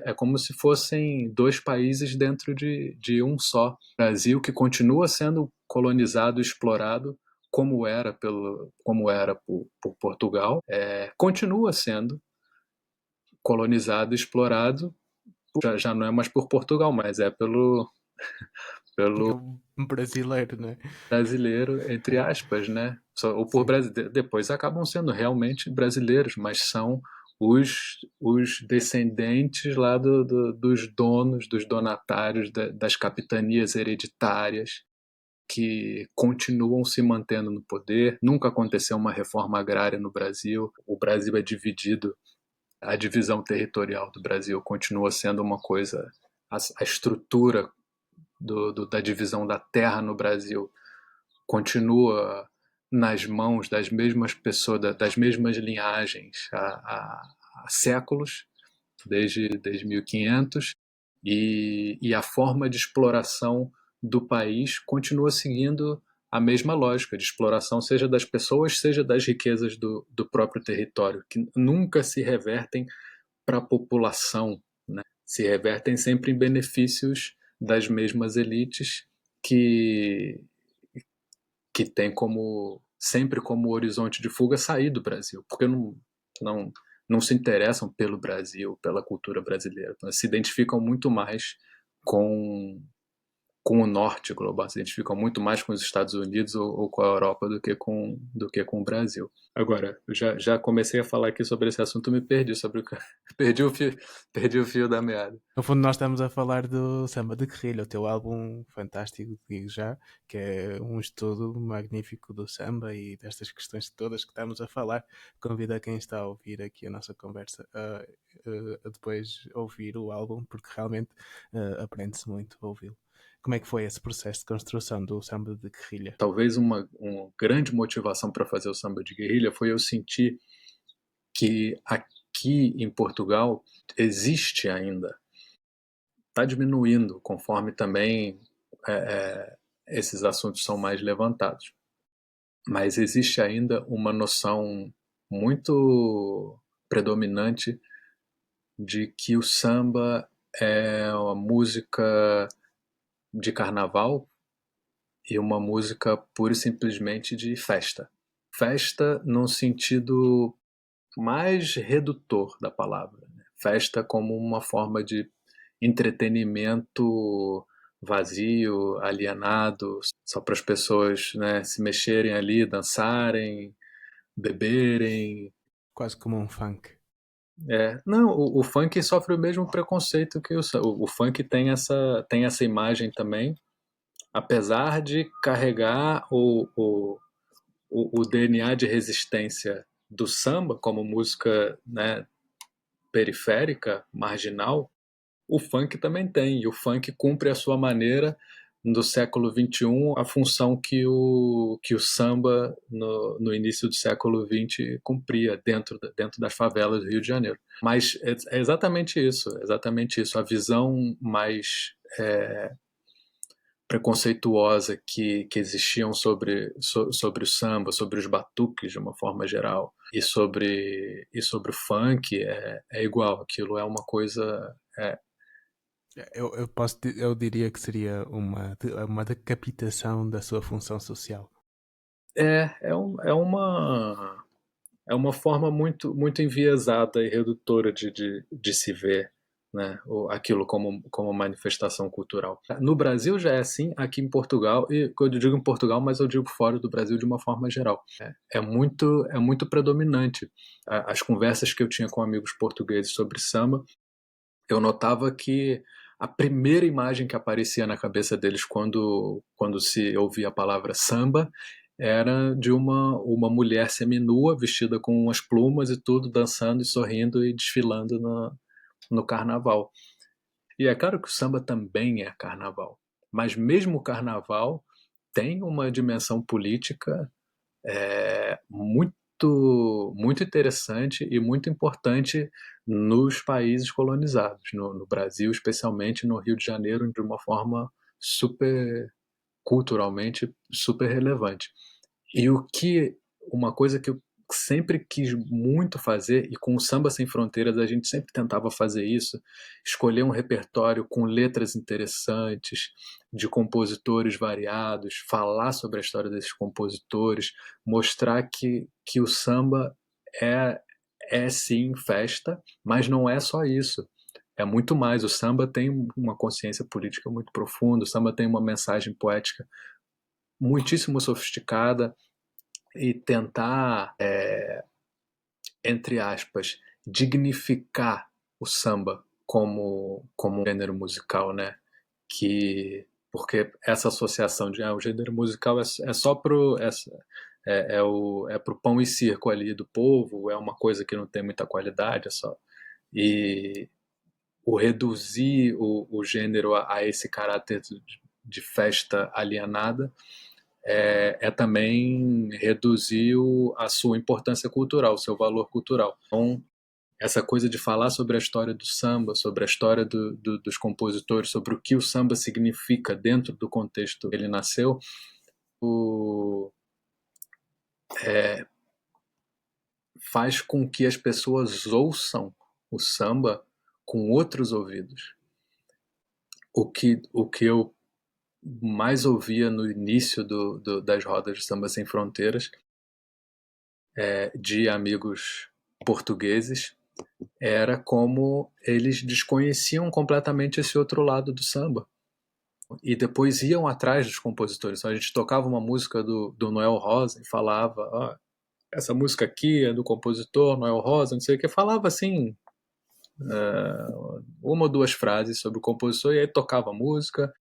é como se fossem dois países dentro de um só. Brasil que continua sendo colonizado e explorado como era por Portugal, continua sendo colonizado e explorado, já não é mais por Portugal, mas é pelo É um brasileiro, não é? brasileiro, entre aspas, né? Ou por Sim. depois acabam sendo realmente brasileiros, mas são os descendentes lá dos donos, dos donatários, das capitanias hereditárias que continuam se mantendo no poder. Nunca aconteceu uma reforma agrária no Brasil. O Brasil é dividido, a divisão territorial do Brasil continua sendo uma coisa, a estrutura da divisão da terra no Brasil continua nas mãos das mesmas pessoas, das mesmas linhagens há séculos, desde 1500, e a forma de exploração do país continua seguindo a mesma lógica de exploração, seja das pessoas, seja das riquezas do próprio território, que nunca se revertem para a população, né? Se revertem sempre em benefícios das mesmas elites que que tem sempre como horizonte de fuga sair do Brasil, porque não, não se interessam pelo Brasil, pela cultura brasileira, se identificam muito mais com com o norte global, se identificam muito mais com os Estados Unidos ou com a Europa do que com o Brasil. Agora, eu já comecei a falar aqui sobre esse assunto, me perdi sobre perdi o fio da meada. No fundo, nós estamos a falar do Samba de Guerrilha, o teu álbum fantástico, digo já, que é um estudo magnífico do samba e destas questões todas que estamos a falar. Convido a quem está a ouvir aqui a nossa conversa a depois ouvir o álbum, porque realmente aprende-se muito a ouvi-lo. Como é que foi esse processo de construção do Samba de Guerrilha? Talvez uma grande motivação para fazer o samba de guerrilha foi eu sentir que aqui em Portugal existe ainda, está diminuindo conforme também é, esses assuntos são mais levantados. Mas existe ainda uma noção muito predominante de que o samba é uma música de carnaval e uma música pura e simplesmente de festa. Festa num sentido mais redutor da palavra, né? Festa como uma forma de entretenimento vazio, alienado, só para as pessoas, né, se mexerem ali, dançarem, beberem. Quase como um funk. Não, o funk sofre o mesmo preconceito que o funk tem essa imagem também, apesar de carregar o DNA de resistência do samba como música, né, periférica, marginal. O funk também tem, e o funk cumpre a sua maneira do século XXI, a função que o samba no início do século XX cumpria dentro das favelas do Rio de Janeiro. Mas é exatamente isso. A visão mais preconceituosa que existiam sobre o samba, sobre os batuques de uma forma geral, e sobre o funk é igual. Aquilo é uma coisa. Eu diria que seria uma decapitação da sua função social. É uma forma muito enviesada e redutora de se ver, né, aquilo como manifestação cultural. No Brasil já é assim, aqui em Portugal, e quando eu digo em Portugal, mas eu digo fora do Brasil de uma forma geral. É muito predominante. As conversas que eu tinha com amigos portugueses sobre samba, eu notava que a primeira imagem que aparecia na cabeça deles quando se ouvia a palavra samba era de uma mulher seminua, vestida com umas plumas e tudo, dançando e sorrindo e desfilando no carnaval. E é claro que o samba também é carnaval, mas mesmo o carnaval tem uma dimensão política muito interessante e muito importante nos países colonizados, no Brasil, especialmente no Rio de Janeiro, de uma forma super culturalmente super relevante. E uma coisa que eu sempre quis muito fazer, e com o Samba Sem Fronteiras a gente sempre tentava fazer isso, escolher um repertório com letras interessantes, de compositores variados, falar sobre a história desses compositores, mostrar que o samba é, é sim festa, mas não é só isso. É muito mais. O samba tem uma consciência política muito profunda, o samba tem uma mensagem poética muitíssimo sofisticada, e tentar, entre aspas, dignificar o samba como um gênero musical, né? Porque essa associação de o gênero musical é só pro pão e circo ali do povo, é uma coisa que não tem muita qualidade, é só. E o reduzir o gênero a esse caráter de festa alienada é também reduzir a sua importância cultural, o seu valor cultural. Então, essa coisa de falar sobre a história do samba, sobre a história dos compositores, sobre o que o samba significa dentro do contexto que ele nasceu, faz com que as pessoas ouçam o samba com outros ouvidos. O que eu mais ouvia no início das rodas de Samba Sem Fronteiras, de amigos portugueses, era como eles desconheciam completamente esse outro lado do samba. E depois iam atrás dos compositores. Então, a gente tocava uma música do Noel Rosa e falava: essa música aqui é do compositor Noel Rosa, não sei o que. Falava assim, uma ou duas frases sobre o compositor, e aí tocava a música.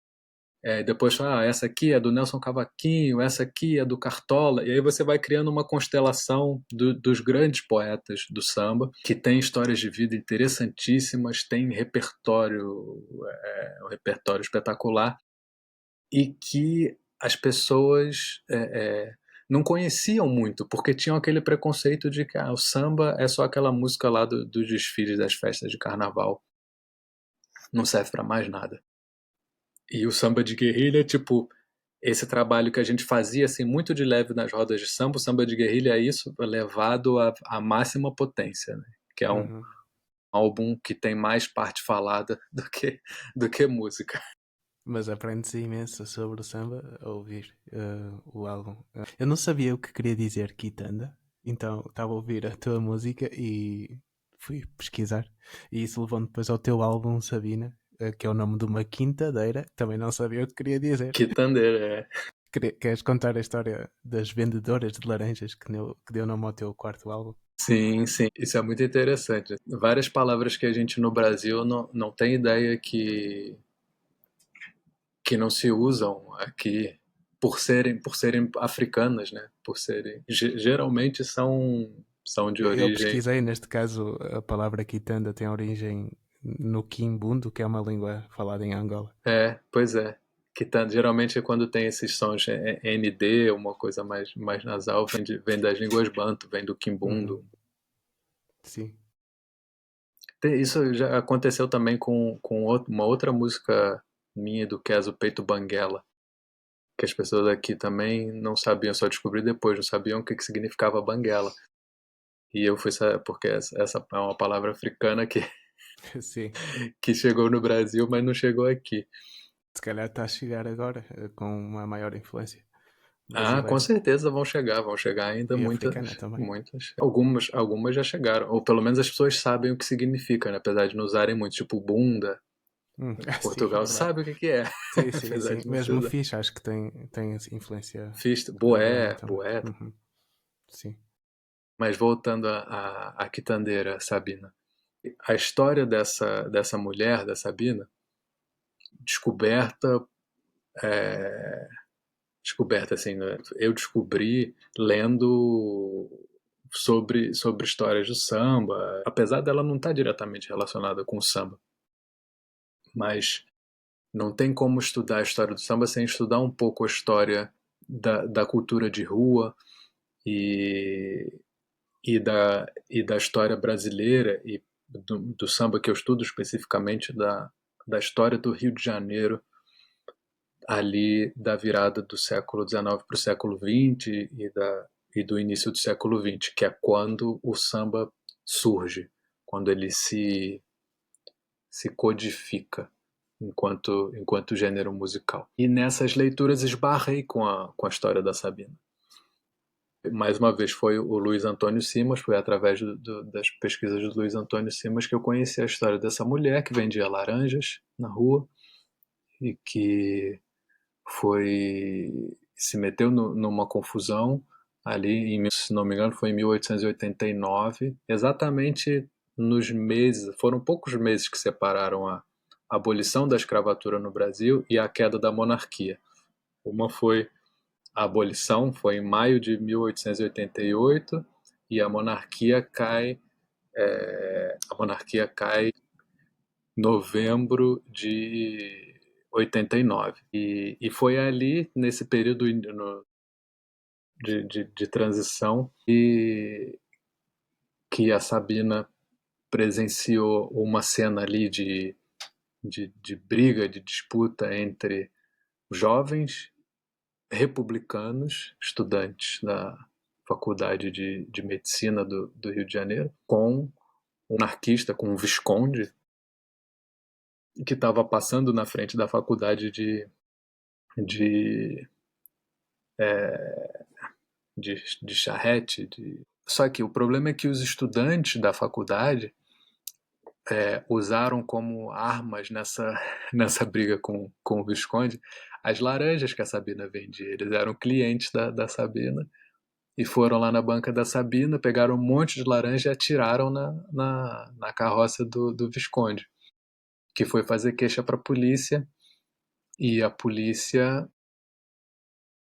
Depois, essa aqui é do Nelson Cavaquinho, essa aqui é do Cartola, e aí você vai criando uma constelação dos grandes poetas do samba, que tem histórias de vida interessantíssimas, tem um repertório espetacular, e que as pessoas não conheciam muito, porque tinham aquele preconceito de que o samba é só aquela música lá dos desfiles das festas de carnaval, não serve para mais nada. E o samba de guerrilha, tipo, esse trabalho que a gente fazia assim muito de leve nas rodas de samba, o samba de guerrilha é isso levado à máxima potência, né? Que é um Uhum. álbum que tem mais parte falada do que música. Mas aprende-se imenso sobre o samba a ouvir o álbum. Eu não sabia o que queria dizer quitanda, então estava a ouvir a tua música e fui pesquisar. E isso levou-me depois ao teu álbum, Sabina, que é o nome de uma quintadeira, que também não sabia o que queria dizer. Quitandeira, é. Queres contar a história das vendedoras de laranjas que deu nome ao teu quarto álbum? Sim, sim, isso é muito interessante. Várias palavras que a gente no Brasil não tem ideia que não se usam aqui por serem africanas, né? Geralmente são de Eu origem. pesquisei, neste caso, a palavra quitanda tem origem no quimbundo, que é uma língua falada em Angola. Pois é. Geralmente quando tem esses sons ND, uma coisa mais nasal, vem das línguas banto, vem do Uhum. quimbundo. Sim. Isso já aconteceu também com uma outra música minha do Keso Peito Banguela, que as pessoas aqui também não sabiam, só descobri depois, não sabiam o que significava Banguela. E eu fui saber, porque essa é uma palavra africana Sim. que chegou no Brasil, mas não chegou aqui. Se calhar está a chegar agora com uma maior influência Ah, com brasileira certeza vão chegar ainda e muitas, africana também. muitas. Algumas já chegaram, ou pelo menos as pessoas sabem o que significa, né? Apesar de não usarem muito, tipo bunda. Sim, é Portugal verdade. sabe o que é, Sim, sim, apesar sim. de não se Mesmo o usar. fixe, acho que tem essa influência Boé, também. boé. Uhum. Sim. Mas voltando à quitandeira Sabina, a história dessa mulher, da Sabina, descoberta, descoberta assim, né? Eu descobri lendo sobre histórias do samba, apesar dela não estar diretamente relacionada com o samba, mas não tem como estudar a história do samba sem estudar um pouco a história da cultura de rua e, e da história brasileira e do samba que eu estudo especificamente da história do Rio de Janeiro ali da virada do século XIX para o século XX e do início do século XX, que é quando o samba surge, quando ele se codifica enquanto gênero musical. E nessas leituras esbarrei com a história da Sabina. Mais uma vez foi o Luiz Antônio Simas, foi através das pesquisas do Luiz Antônio Simas que eu conheci a história dessa mulher que vendia laranjas na rua e que se meteu numa confusão ali, se não me engano, foi em 1889, exatamente nos meses, foram poucos meses que separaram a abolição da escravatura no Brasil e a queda da monarquia. Uma foi a abolição, foi em maio de 1888 e a monarquia cai em novembro de 89. E foi ali, nesse período de transição, que a Sabina presenciou uma cena ali de briga, de disputa entre jovens republicanos, estudantes da Faculdade de Medicina do Rio de Janeiro, com um anarquista, com um visconde, que estava passando na frente da faculdade de, de charrete. Só que o problema é que os estudantes da faculdade usaram como armas nessa briga com o Visconde as laranjas que a Sabina vendia. Eles eram clientes da Sabina e foram lá na banca da Sabina, pegaram um monte de laranja e atiraram na carroça do Visconde, que foi fazer queixa para a polícia. E a polícia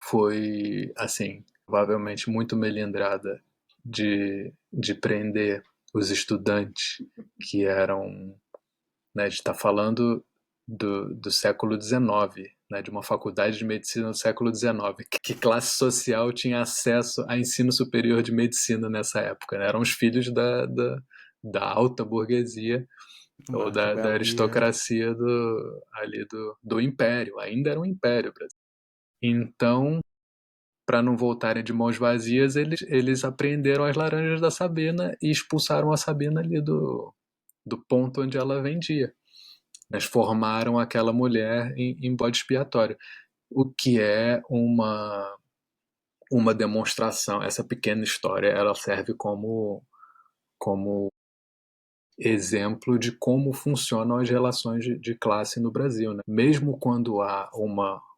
foi, assim, provavelmente muito melindrada de prender os estudantes que eram, né, a gente está falando do século XIX, né, de uma faculdade de medicina do século XIX. Que classe social tinha acesso a ensino superior de medicina nessa época? Né? Eram os filhos da alta burguesia ou Uma da rebeldia. aristocracia ali do império. Ainda era um império. Então, para não voltarem de mãos vazias, eles apreenderam as laranjas da Sabina e expulsaram a Sabina ali do ponto onde ela vendia. transformaram aquela mulher em bode expiatório, o que é uma demonstração. Essa pequena história, ela serve como exemplo de como funcionam as relações de classe no Brasil, né? Mesmo quando há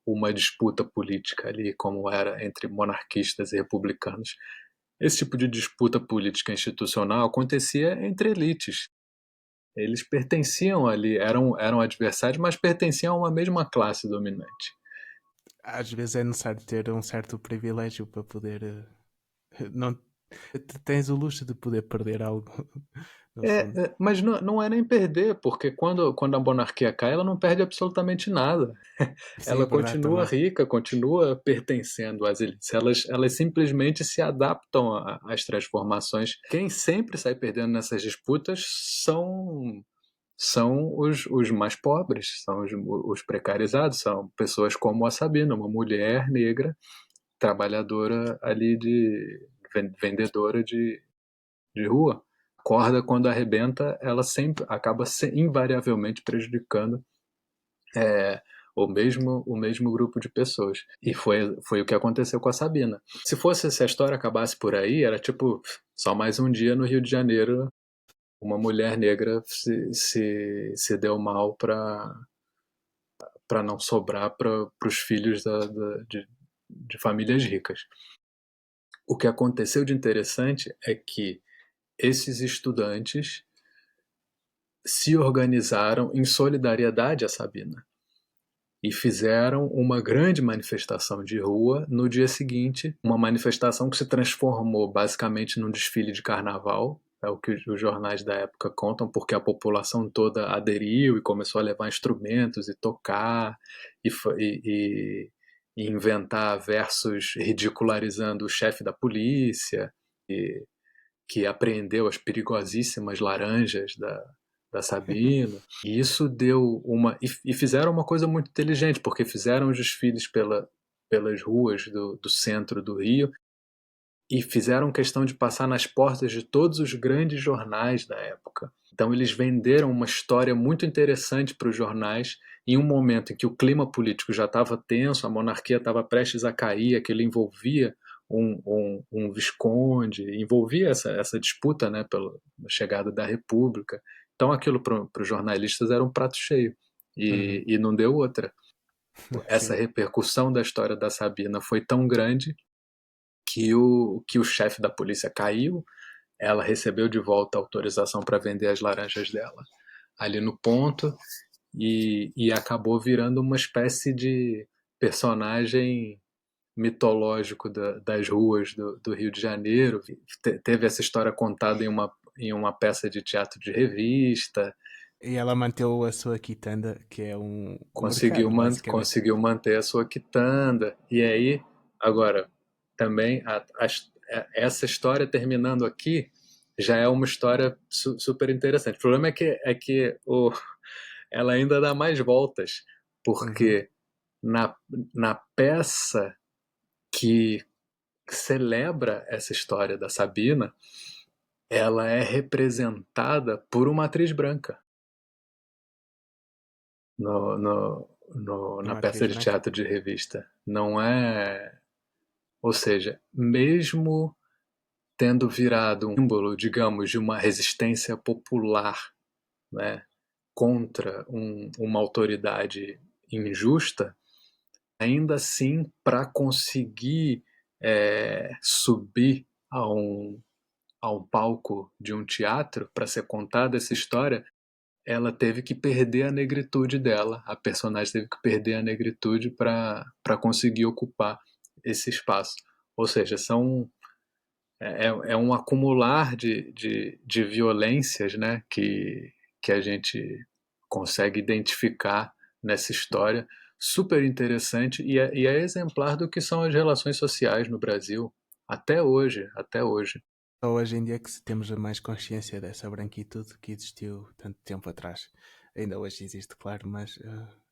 uma disputa política ali, como era entre monarquistas e republicanos, esse tipo de disputa política institucional acontecia entre elites. Eles pertenciam ali, eram adversários, mas pertenciam a uma mesma classe dominante. Às vezes é necessário ter um certo privilégio para poder. Não, tens o luxo de poder perder algo, no fundo. Mas não é nem perder, porque quando a monarquia cai, ela não perde absolutamente nada. Sim, é Ela verdade continua também. rica, continua pertencendo às elites. Elas simplesmente se adaptam às transformações. Quem sempre sai perdendo nessas disputas são os mais pobres, são os precarizados, são pessoas como a Sabina, uma mulher negra, trabalhadora ali vendedora de rua. A corda, quando arrebenta, ela sempre acaba invariavelmente prejudicando o mesmo grupo de pessoas. E foi o que aconteceu com a Sabina. Se a história acabasse por aí, era tipo, só mais um dia no Rio de Janeiro, uma mulher negra se deu mal para não sobrar para os filhos de famílias ricas. O que aconteceu de interessante é que esses estudantes se organizaram em solidariedade a Sabina e fizeram uma grande manifestação de rua no dia seguinte, uma manifestação que se transformou basicamente num desfile de carnaval, é o que os jornais da época contam, porque a população toda aderiu e começou a levar instrumentos e tocar e inventar versos ridicularizando o chefe da polícia, e que apreendeu as perigosíssimas laranjas da Sabina. E isso deu uma. E fizeram uma coisa muito inteligente, porque fizeram os desfiles pelas ruas do centro do Rio e fizeram questão de passar nas portas de todos os grandes jornais da época. Então, eles venderam uma história muito interessante para os jornais em um momento em que o clima político já estava tenso, a monarquia estava prestes a cair, aquilo envolvia um visconde, envolvia essa disputa, né, pela chegada da República. Então, aquilo para os jornalistas era um prato cheio Uhum. e não deu outra. Essa Sim. repercussão da história da Sabina foi tão grande que o chefe da polícia caiu, ela recebeu de volta a autorização para vender as laranjas dela ali no ponto e acabou virando uma espécie de personagem mitológico das ruas do Rio de Janeiro. Teve essa história contada em uma peça de teatro de revista, E ela manteve a sua quitanda, que é um conseguiu, mercado, basicamente. conseguiu manter a sua quitanda. E aí, agora, também essa história terminando aqui já é uma história super interessante. O problema é que ela ainda dá mais voltas, Uhum. porque na, na peça que celebra essa história da Sabina, ela é representada por uma atriz branca no, no, na Uma atriz peça de branca. teatro de revista. Não é. Ou seja, mesmo tendo virado um símbolo, digamos, de uma resistência popular, né, contra uma autoridade injusta, ainda assim, para conseguir subir a um palco de um teatro para ser contada essa história, ela teve que perder a negritude dela, a personagem teve que perder a negritude para conseguir ocupar esse espaço. Ou seja, é um acumular de violências, né, que a gente consegue identificar nessa história, super interessante e é exemplar do que são as relações sociais no Brasil, até hoje, até hoje. Só hoje em dia que temos mais consciência dessa branquitude que existiu tanto tempo atrás. Ainda hoje existe, claro, mas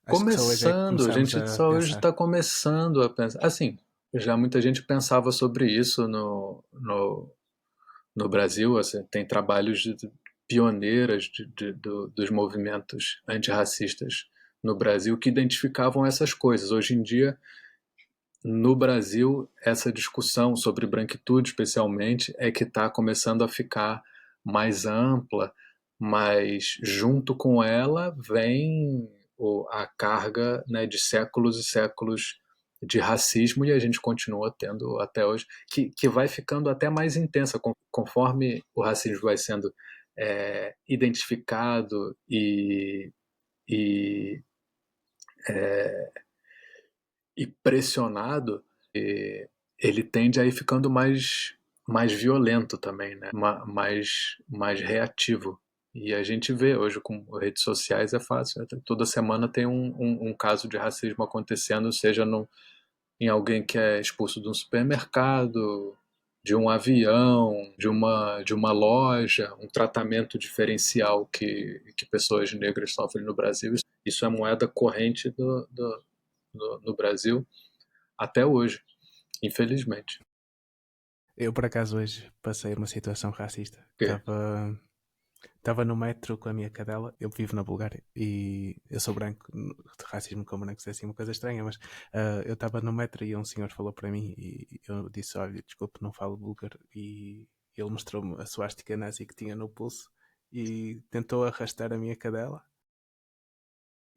acho que só hoje é que Começando, a começamos gente a só hoje pensar. está começando a pensar. Assim, já muita gente pensava sobre isso no Brasil. Assim, tem trabalhos pioneiras dos movimentos antirracistas no Brasil que identificavam essas coisas. Hoje em dia, no Brasil, essa discussão sobre branquitude, especialmente, é que está começando a ficar mais ampla, mas junto com ela vem a carga, né, de séculos e séculos de racismo, e a gente continua tendo até hoje, que vai ficando até mais intensa conforme o racismo vai sendo identificado e, e pressionado, ele tende a ir ficando mais violento também, né? Mais reativo. E a gente vê hoje com redes sociais é fácil. Toda semana tem um caso de racismo acontecendo, seja em alguém que é expulso de um supermercado, de um avião, de uma loja, um tratamento diferencial que pessoas negras sofrem no Brasil. Isso é moeda corrente no Brasil até hoje, infelizmente. Eu, por acaso, hoje passei uma situação racista. Porque, Estava no metro com a minha cadela. Eu vivo na Bulgária e eu sou branco. Racismo com brancos é assim uma coisa estranha, mas eu estava no metro e um senhor falou para mim e eu disse: Olha, desculpe, não falo búlgaro. E ele mostrou-me a suástica nazi que tinha no pulso e tentou arrastar a minha cadela.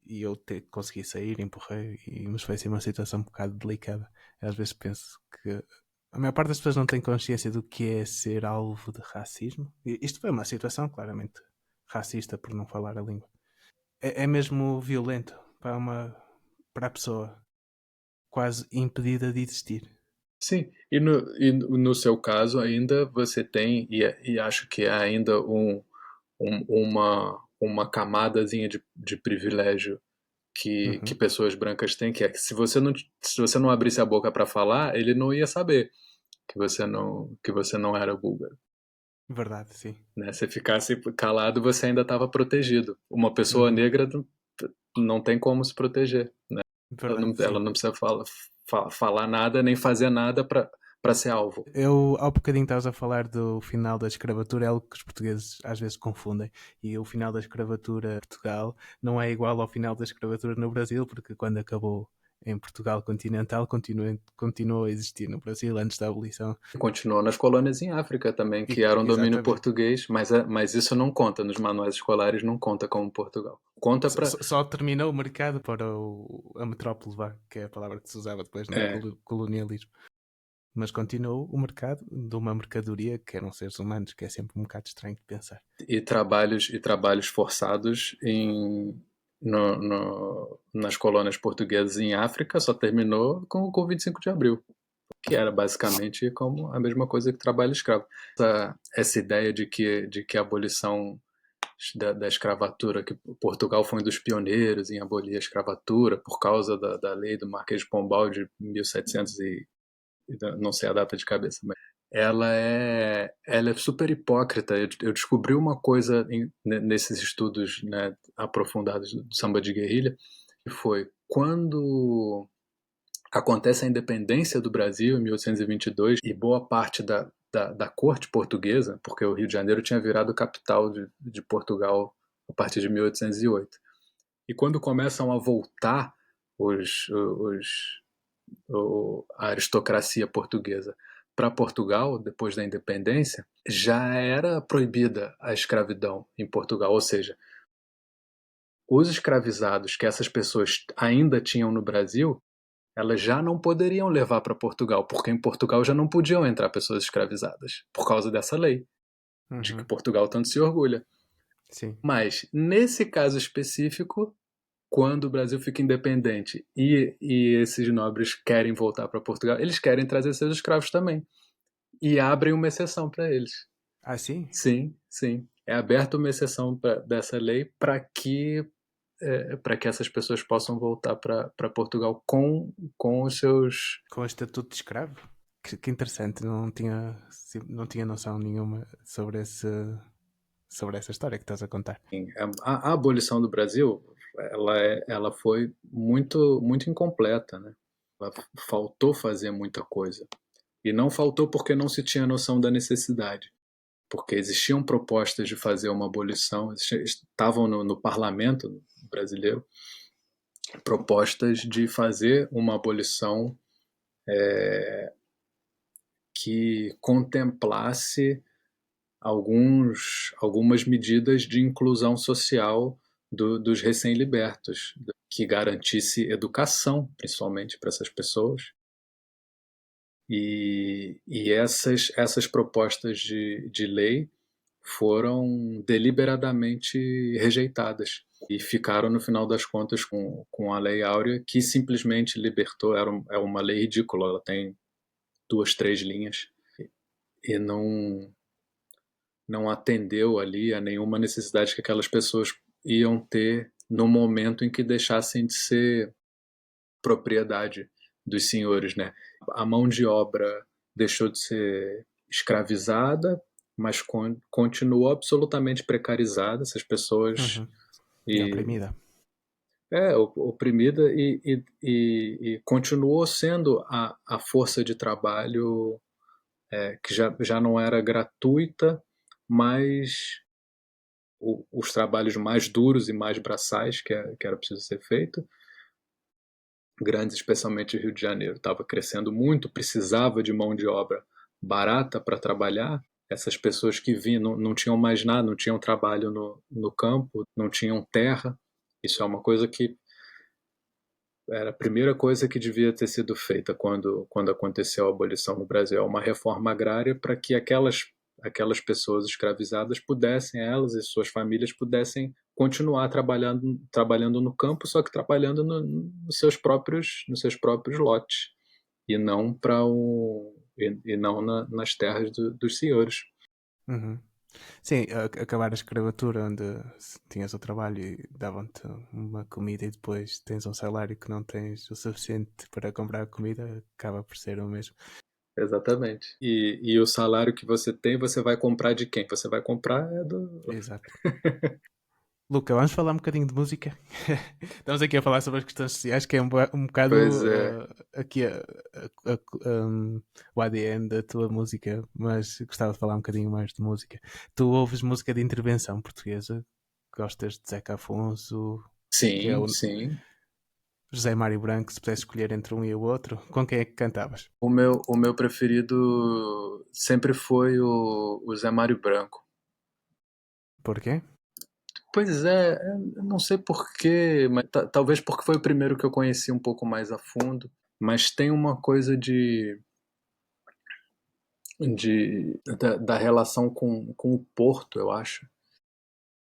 E eu consegui sair, empurrei, mas foi assim uma situação um bocado delicada. Às vezes penso que a maior parte das pessoas não tem consciência do que é ser alvo de racismo. E isto foi uma situação claramente racista por não falar a língua. É mesmo violento para a pessoa, quase impedida de existir. sim, e no seu caso ainda você tem, e acho que é ainda uma camadazinha de privilégio que Uhum. pessoas brancas têm, que é que se você não abrisse a boca para falar, ele não ia saber que você não era búlgaro. Verdade, sim. Né? Se ficasse calado, você ainda estava protegido. Uma pessoa Uhum. negra não tem como se proteger. Né? Ela Verdade, não, ela sim. não precisa falar nada nem fazer nada para ser alvo. Eu, há bocadinho estavas a falar do final da escravatura, é algo que os portugueses às vezes confundem. E o final da escravatura em Portugal não é igual ao final da escravatura no Brasil, porque quando acabou em Portugal continental, continuou a existir no Brasil antes da abolição. Continuou nas colônias em África também, que eram domínio Exatamente. português, mas isso não conta nos manuais escolares, não conta como Portugal. Conta para. Só terminou o mercado para a metrópole, vá, que é a palavra que se usava depois no É, colonialismo. Mas continuou o mercado de uma mercadoria que eram seres humanos, que é sempre um bocado estranho de pensar. e trabalhos forçados nas colônias portuguesas em África só terminou com o 25 de abril, que era basicamente como a mesma coisa que trabalho escravo. Essa ideia de que a abolição da escravatura, que Portugal foi um dos pioneiros em abolir a escravatura por causa da lei do Marquês de Pombal de 1700 não sei a data de cabeça, mas ela é super hipócrita. Eu descobri uma coisa nesses estudos, né, aprofundados do samba de guerrilha, que foi quando acontece a independência do Brasil em 1822 e boa parte da corte portuguesa, porque o Rio de Janeiro tinha virado capital de Portugal a partir de 1808. E quando começam a voltar a aristocracia portuguesa para Portugal, depois da independência, já era proibida a escravidão em Portugal. Ou seja, os escravizados que essas pessoas ainda tinham no Brasil, elas já não poderiam levar para Portugal, porque em Portugal já não podiam entrar pessoas escravizadas, por causa dessa lei, de que Uhum. Portugal tanto se orgulha. Sim. Mas, nesse caso específico, quando o Brasil fica independente e esses nobres querem voltar para Portugal, eles querem trazer seus escravos também. E abrem uma exceção para eles. Ah, sim? Sim, sim. É aberta uma exceção dessa lei para que essas pessoas possam voltar para Portugal com os seus. Com o estatuto de escravo? Que interessante, não tinha noção nenhuma sobre essa história que estás a contar. A abolição do Brasil, ela foi muito, muito incompleta, né? Faltou fazer muita coisa. E não faltou porque não se tinha noção da necessidade. porque existiam propostas de fazer uma abolição, estavam no parlamento brasileiro propostas de fazer uma abolição que contemplasse algumas medidas de inclusão social dos recém-libertos, que garantisse educação, principalmente para essas pessoas. E essas propostas de lei foram deliberadamente rejeitadas e ficaram, no final das contas, com a Lei Áurea, que simplesmente libertou. É uma lei ridícula, ela tem 2, 3 linhas e não atendeu ali a nenhuma necessidade que aquelas pessoas iam ter no momento em que deixassem de ser propriedade dos senhores, né? A mão de obra deixou de ser escravizada, mas continuou absolutamente precarizada, essas pessoas E e oprimida. oprimida e continuou sendo a força de trabalho que já não era gratuita, mas os trabalhos mais duros e mais braçais que era preciso ser feito, grandes, especialmente o Rio de Janeiro, estava crescendo muito, precisava de mão de obra barata para trabalhar. Essas pessoas que vinham não tinham mais nada, não tinham trabalho no campo, não tinham terra. Isso é uma coisa que era a primeira coisa que devia ter sido feita quando aconteceu a abolição no Brasil, uma reforma agrária para que aquelas pessoas escravizadas pudessem, elas e suas famílias pudessem continuar trabalhando no campo, só que trabalhando nos seus próprios lotes e não e não nas terras dos senhores. Uhum. Sim, acabar a escravatura onde tinhas o trabalho e davam-te uma comida e depois tens um salário que não tens o suficiente para comprar a comida, acaba por ser o mesmo. Exatamente. E o salário que você tem, você vai comprar de quem? Você vai comprar do. Exato. Luca, vamos falar um bocadinho de música. Estamos aqui a falar sobre as questões sociais, que é um bocado Pois é. aqui o ADN da tua música, mas gostava de falar um bocadinho mais de música. Tu ouves música de intervenção portuguesa? Gostas de Zeca Afonso, que é Sim, o sim. José Mário Branco, se pudesse escolher entre um e o outro, com quem é que cantavas? O meu preferido sempre foi o Zé Mário Branco. Porquê? Pois é, não sei por quê, mas talvez porque foi o primeiro que eu conheci um pouco mais a fundo, mas tem uma coisa da relação com o Porto, eu acho,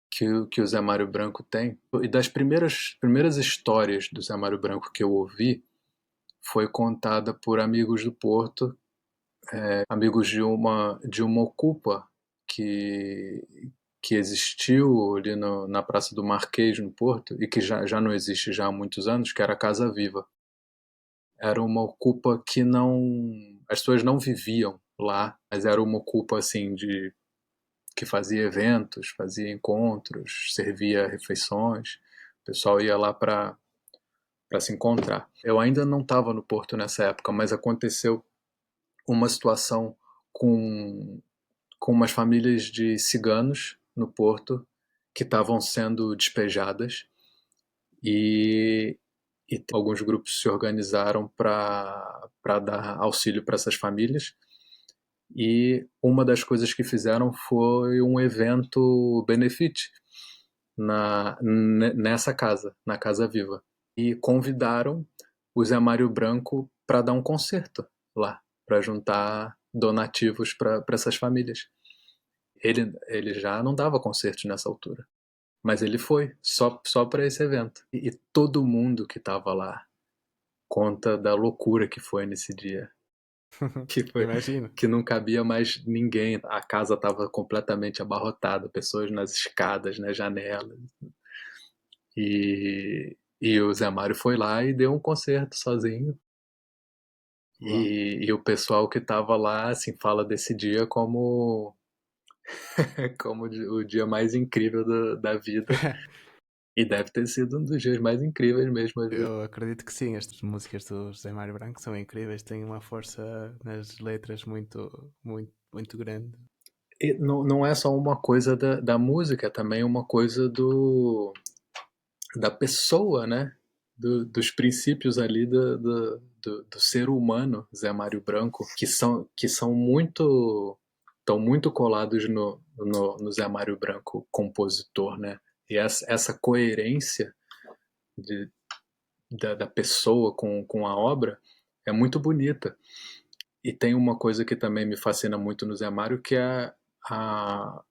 que o Zé Mário Branco tem. E das primeiras histórias do Zé Mário Branco que eu ouvi foi contada por amigos do Porto, amigos de uma ocupa que, que existiu ali na Praça do Marquês, no Porto, e que já não existe já há muitos anos, que era a Casa Viva. Era uma ocupa que não. As pessoas não viviam lá, mas era uma ocupa assim que fazia eventos, fazia encontros, servia refeições. O pessoal ia lá para se encontrar. Eu ainda não estava no Porto nessa época, mas aconteceu uma situação com umas famílias de ciganos no Porto que estavam sendo despejadas e, e alguns grupos se organizaram para dar auxílio para essas famílias. E uma das coisas que fizeram foi um evento benefit nessa casa, na Casa Viva. E convidaram o Zé Mário Branco para dar um concerto lá, para juntar donativos para essas famílias. Ele já não dava concertos nessa altura, mas ele foi só para esse evento. E todo mundo que estava lá conta da loucura que foi nesse dia, que foi Imagino. que não cabia mais ninguém. A casa estava completamente abarrotada, pessoas nas escadas, nas janelas. E o Zé Mário foi lá e deu um concerto sozinho. Uau. E o pessoal que estava lá, assim, fala desse dia como como o dia mais incrível da vida. E deve ter sido um dos dias mais incríveis mesmo ali. Eu acredito que sim, estas músicas do José Mário Branco são incríveis, têm uma força nas letras muito, muito, muito grande. E não é só uma coisa da música, é também uma coisa da pessoa, né? Dos princípios ali do ser humano, Zé Mário Branco, que são muito estão muito colados no Zé Mário Branco, compositor, né? E essa coerência de, da pessoa com a obra é muito bonita. E tem uma coisa que também me fascina muito no Zé Mário, que é a,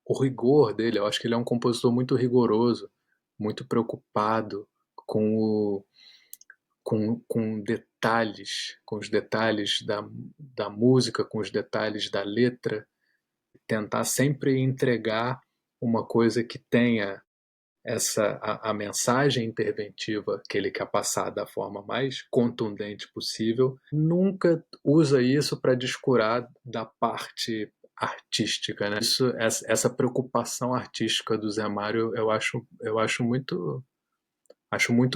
o rigor dele. Eu acho que ele é um compositor muito rigoroso, muito preocupado com com detalhes, com os detalhes da música, com os detalhes da letra, tentar sempre entregar uma coisa que tenha a mensagem interventiva que ele quer passar da forma mais contundente possível, nunca usa isso para descurar da parte artística, né? Essa preocupação artística do Zé Mário, eu acho muito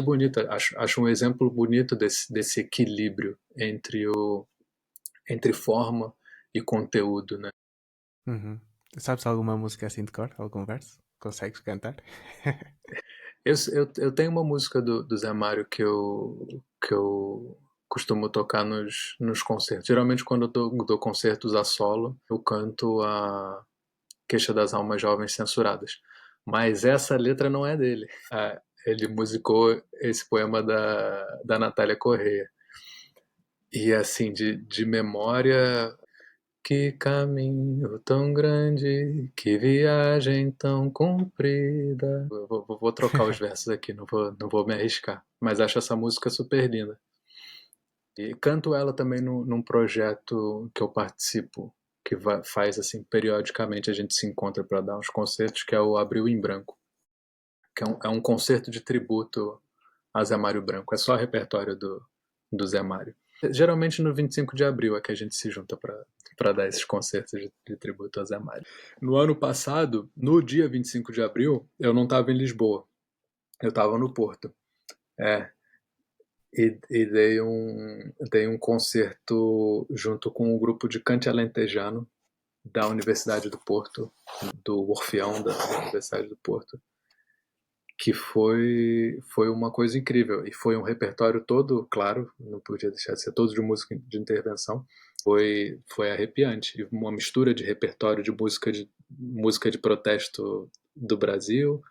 bonita, acho um exemplo bonito desse equilíbrio entre forma e conteúdo, né? Uhum. Sabes alguma música assim de cor? Algum verso? Consegues cantar? Eu tenho uma música do Zé Mário que eu costumo tocar nos concertos. Geralmente, quando eu dou concertos a solo, eu canto a Queixa das Almas Jovens Censuradas. Mas essa letra não é dele. Ele musicou esse poema da Natália Correia. E assim, de memória, que caminho tão grande, que viagem tão comprida. Vou trocar os versos aqui, não vou me arriscar. Mas acho essa música super linda. E canto ela também num projeto que eu participo, que faz assim, periodicamente a gente se encontra para dar uns concertos, que é o Abril em Branco, que é um concerto de tributo a Zé Mário Branco. É só repertório do Zé Mário. Geralmente no 25 de abril é que a gente se junta para dar esses concertos de tributo a Zé Mário. No ano passado, no dia 25 de abril, eu não estava em Lisboa, eu estava no Porto. É, e dei um concerto junto com um grupo de cante alentejano da Universidade do Porto, do Orfeão da Universidade do Porto, que foi uma coisa incrível. E foi um repertório todo, claro, não podia deixar de ser todo de música de intervenção. Foi arrepiante. E uma mistura de repertório de música de protesto do Brasil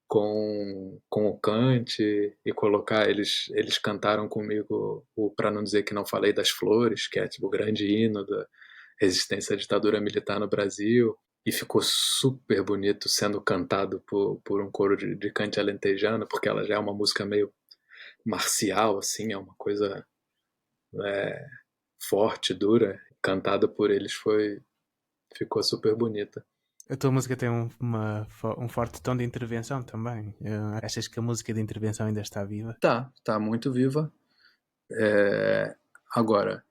com o cante e colocar. Eles cantaram comigo o Pra Não Dizer Que Não Falei das Flores, que é tipo o grande hino da resistência à ditadura militar no Brasil. E ficou super bonito sendo cantado por um coro de cante alentejano, porque ela já é uma música meio marcial, assim, é uma coisa forte, dura. Cantada por eles ficou super bonita. A tua música tem um forte tom de intervenção também. Achas que a música de intervenção ainda está viva? Tá muito viva. Agora,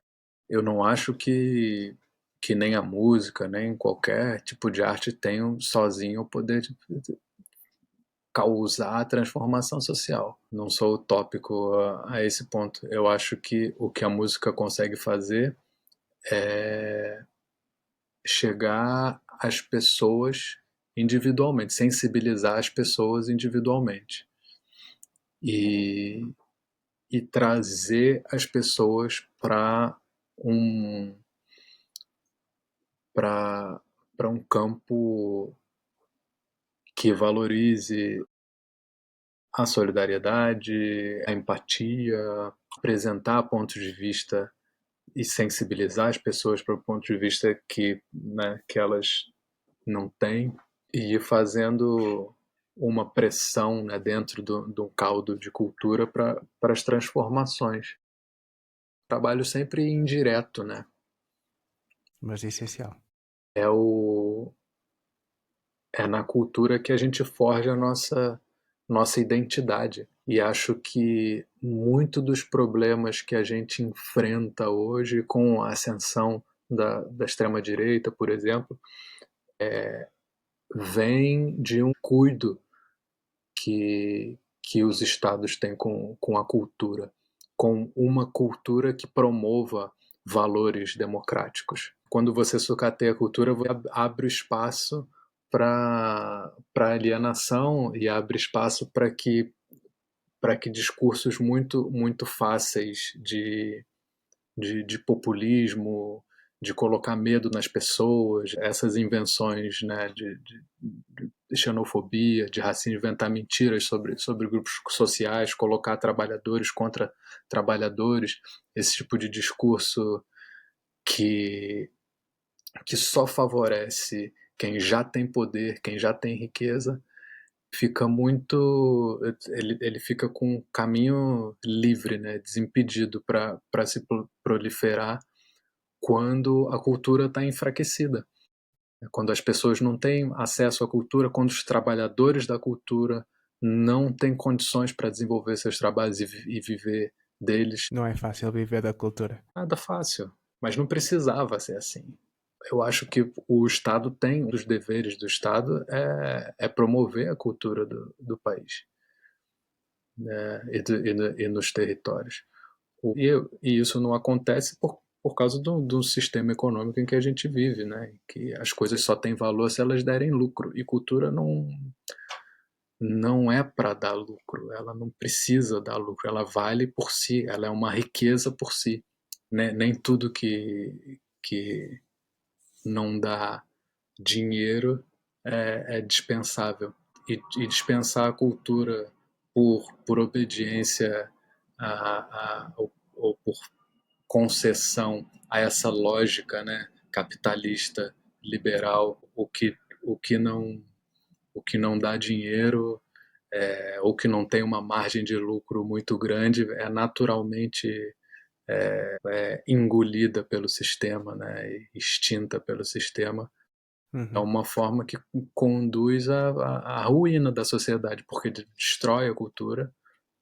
eu não acho que nem a música, nem qualquer tipo de arte tenham sozinho o poder de causar a transformação social. Não sou utópico a esse ponto. Eu acho que o que a música consegue fazer é chegar às pessoas individualmente, sensibilizar as pessoas individualmente e, e trazer as pessoas um para um campo que valorize a solidariedade, a empatia, apresentar pontos de vista e sensibilizar as pessoas para o ponto de vista que elas não têm, e ir fazendo uma pressão, né, dentro de um caldo de cultura para as transformações. Trabalho sempre indireto, né? Mas essencial. É, é na cultura que a gente forja a nossa identidade. E acho que muito dos problemas que a gente enfrenta hoje com a ascensão da extrema-direita, por exemplo, vem de um cuido que os estados têm com a cultura, com uma cultura que promova valores democráticos. Quando você sucateia a cultura, você abre o espaço para alienação e abre espaço para que discursos muito, muito fáceis de populismo, de colocar medo nas pessoas, essas invenções, né, de xenofobia, de racismo, inventar mentiras sobre grupos sociais, colocar trabalhadores contra trabalhadores, esse tipo de discurso que só favorece quem já tem poder, quem já tem riqueza, fica muito. Ele fica com um caminho livre, né, desimpedido para se proliferar quando a cultura está enfraquecida. Quando as pessoas não têm acesso à cultura, quando os trabalhadores da cultura não têm condições para desenvolver seus trabalhos e viver deles. Não é fácil viver da cultura. Nada fácil, mas não precisava ser assim. Eu acho que o Estado tem, um dos deveres do Estado é promover a cultura do país, né, e nos territórios. E isso não acontece por causa do sistema econômico em que a gente vive, né? Que as coisas só têm valor se elas derem lucro. E cultura não é para dar lucro, ela não precisa dar lucro, ela vale por si, ela é uma riqueza por si. Né? Nem tudo que não dá dinheiro é dispensável. E dispensar a cultura por obediência ou por concessão a essa lógica, né, capitalista, liberal, o que não dá dinheiro, ou que não tem uma margem de lucro muito grande, é naturalmente engolida pelo sistema, né, extinta pelo sistema. É Uhum. uma forma que conduz à ruína da sociedade, porque destrói a cultura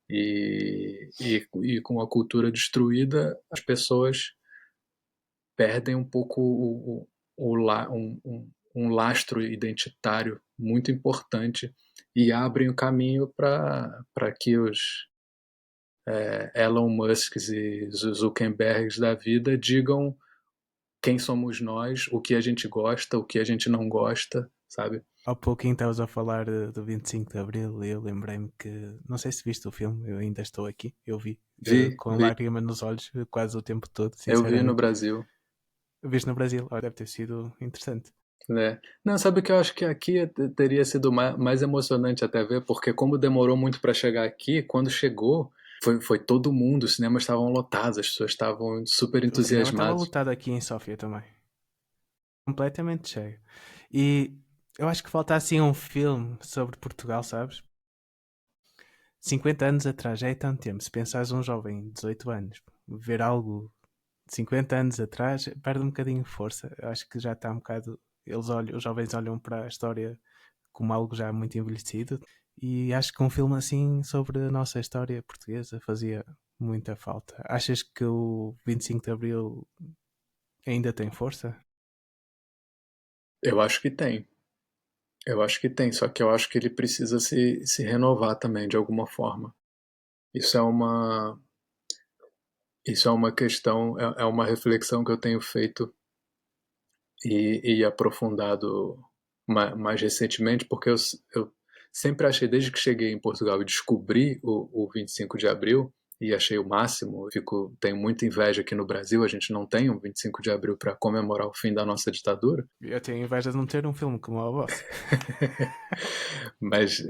e com a cultura destruída, as pessoas perdem um pouco um lastro identitário muito importante e abrem o caminho para que os Elon Musks e Zuckerbergs da vida digam quem somos nós, o que a gente gosta, o que a gente não gosta, sabe? Há pouquinho estavas a falar do 25 de Abril e eu lembrei-me que, não sei se viste o filme, eu ainda estou aqui, eu vi, com Vi. lágrimas nos olhos quase o tempo todo, Eu vi no sinceramente. Brasil. Viste no Brasil, olha, deve ter sido interessante. Né? Não, sabe o que eu acho que aqui teria sido mais emocionante até ver, porque como demorou muito para chegar aqui, quando chegou, foi todo mundo, os cinemas estavam lotados, as pessoas estavam super O cinema estava entusiasmadas. lotado aqui em Sófia também, completamente cheio. E eu acho que falta assim um filme sobre Portugal, sabes? 50 anos atrás já é tanto tempo. Se pensares um jovem de 18 anos ver algo de 50 anos atrás, perde um bocadinho de força. Eu acho que já está um bocado. Os jovens olham para a história como algo já muito envelhecido. E acho que um filme assim sobre a nossa história portuguesa fazia muita falta. Achas que o 25 de Abril ainda tem força? Eu acho que tem. Eu acho que tem, só que eu acho que ele precisa se renovar também, de alguma forma. Isso é uma, isso é uma questão, é uma reflexão que eu tenho feito e aprofundado mais recentemente, porque eu sempre achei, desde que cheguei em Portugal e descobri o 25 de abril, e achei o máximo, tenho muita inveja aqui no Brasil, a gente não tem um 25 de abril para comemorar o fim da nossa ditadura, Eu tenho inveja de não ter um filme como o vosso. mas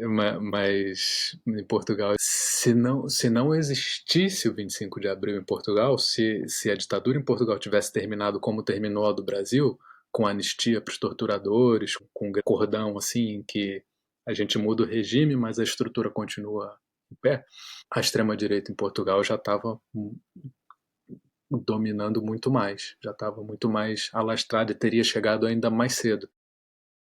em Portugal, se não existisse o 25 de abril em Portugal, se a ditadura em Portugal tivesse terminado como terminou a do Brasil, com anistia para os torturadores, com um cordão assim, em que a gente muda o regime, mas a estrutura continua em pé, a extrema-direita em Portugal já estava dominando muito mais, já estava muito mais alastrada e teria chegado ainda mais cedo.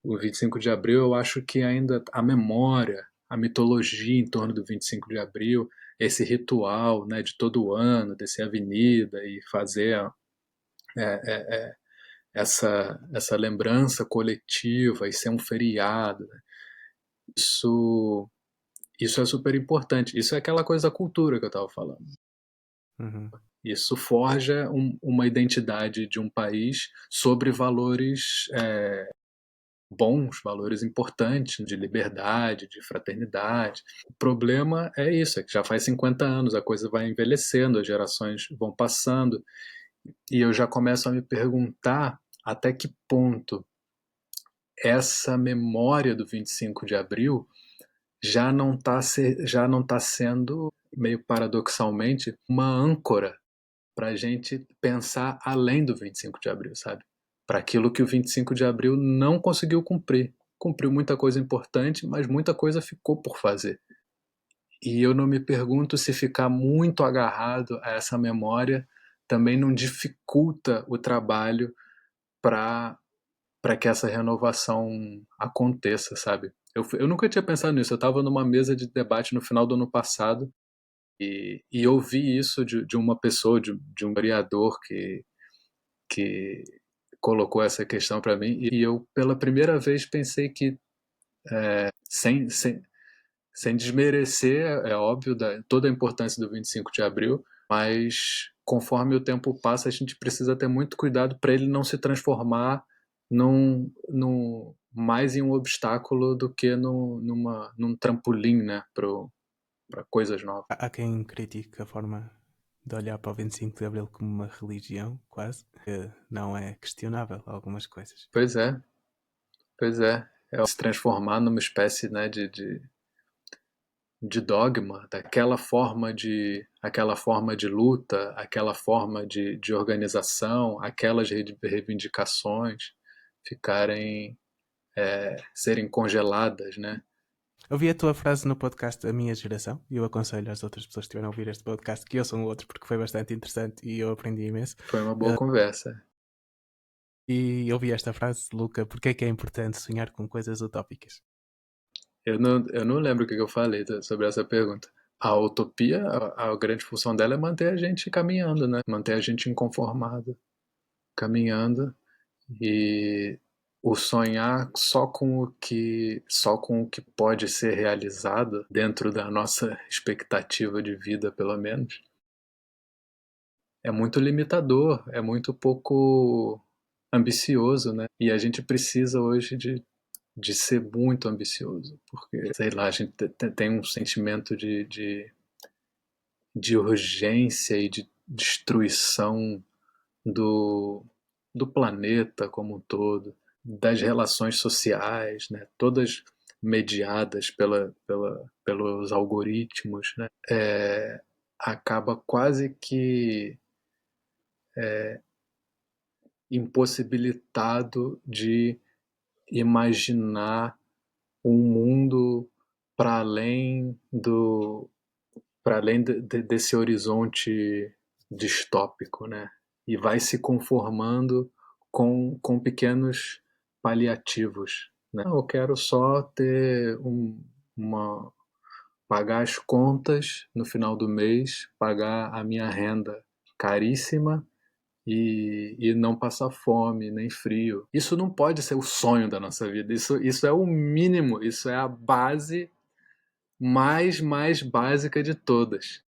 O 25 de abril, eu acho que ainda a memória, a mitologia em torno do 25 de abril, esse ritual, né, de todo ano, descer a avenida e fazer essa lembrança coletiva e ser um feriado, né? Isso, isso é super importante. Isso é aquela coisa da cultura que eu estava falando. Uhum. Isso forja uma identidade de um país sobre valores bons, valores importantes de liberdade, de fraternidade. O problema é isso, é que já faz 50 anos, a coisa vai envelhecendo, as gerações vão passando, e eu já começo a me perguntar até que ponto essa memória do 25 de abril já não tá sendo, meio paradoxalmente, uma âncora para a gente pensar além do 25 de abril, sabe? Para aquilo que o 25 de abril não conseguiu cumprir. Cumpriu muita coisa importante, mas muita coisa ficou por fazer. E eu não me pergunto se ficar muito agarrado a essa memória também não dificulta o trabalho para que essa renovação aconteça, sabe? Eu nunca tinha pensado nisso. Eu estava numa mesa de debate no final do ano passado e ouvi isso de uma pessoa, de um vereador que colocou essa questão para mim, e eu, pela primeira vez, pensei que, sem, sem, sem desmerecer, é óbvio, toda a importância do 25 de abril, mas conforme o tempo passa, a gente precisa ter muito cuidado para ele não se transformar mais em um obstáculo do que num trampolim, né, para coisas novas. Há quem critique a forma de olhar para o 25 de Abril como uma religião, quase, que não é questionável algumas coisas. Pois é, pois é. É se transformar numa espécie, né, de dogma, aquela forma de luta, aquela forma de organização, aquelas reivindicações ficarem, serem congeladas, né? Eu vi a tua frase no podcast A Minha Geração e eu aconselho às outras pessoas que estiverem a ouvir este podcast que ouçam o outro porque foi bastante interessante e eu aprendi imenso. Foi uma boa conversa. E eu vi esta frase, Luca, porque é que é importante sonhar com coisas utópicas? Eu não lembro o que eu falei sobre essa pergunta. A utopia, a grande função dela é manter a gente caminhando, né? Manter a gente inconformado, caminhando. E o sonhar só com o que pode ser realizado dentro da nossa expectativa de vida, pelo menos, é muito limitador, é muito pouco ambicioso, né? E a gente precisa hoje de ser muito ambicioso, porque, sei lá, a gente tem um sentimento de urgência e de destruição do, do planeta como um todo, das relações sociais, né, todas mediadas pelos algoritmos, né, acaba quase que impossibilitado de imaginar um mundo para além desse horizonte distópico, né? E vai se conformando com pequenos paliativos, né? Eu quero só ter uma pagar as contas no final do mês, pagar a minha renda caríssima e não passar fome nem frio. Isso não pode ser o sonho da nossa vida. Isso é o mínimo, isso é a base mais básica de todas.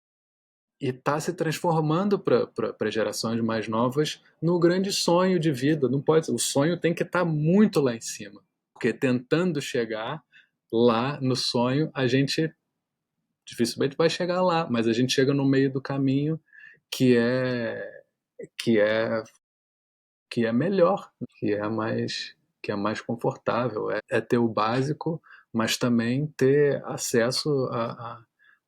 E está se transformando para gerações mais novas no grande sonho de vida. Não pode, o sonho tem que estar muito lá em cima, porque tentando chegar lá no sonho, a gente dificilmente vai chegar lá, mas a gente chega no meio do caminho que é que é que é melhor, que é mais confortável. É ter o básico, mas também ter acesso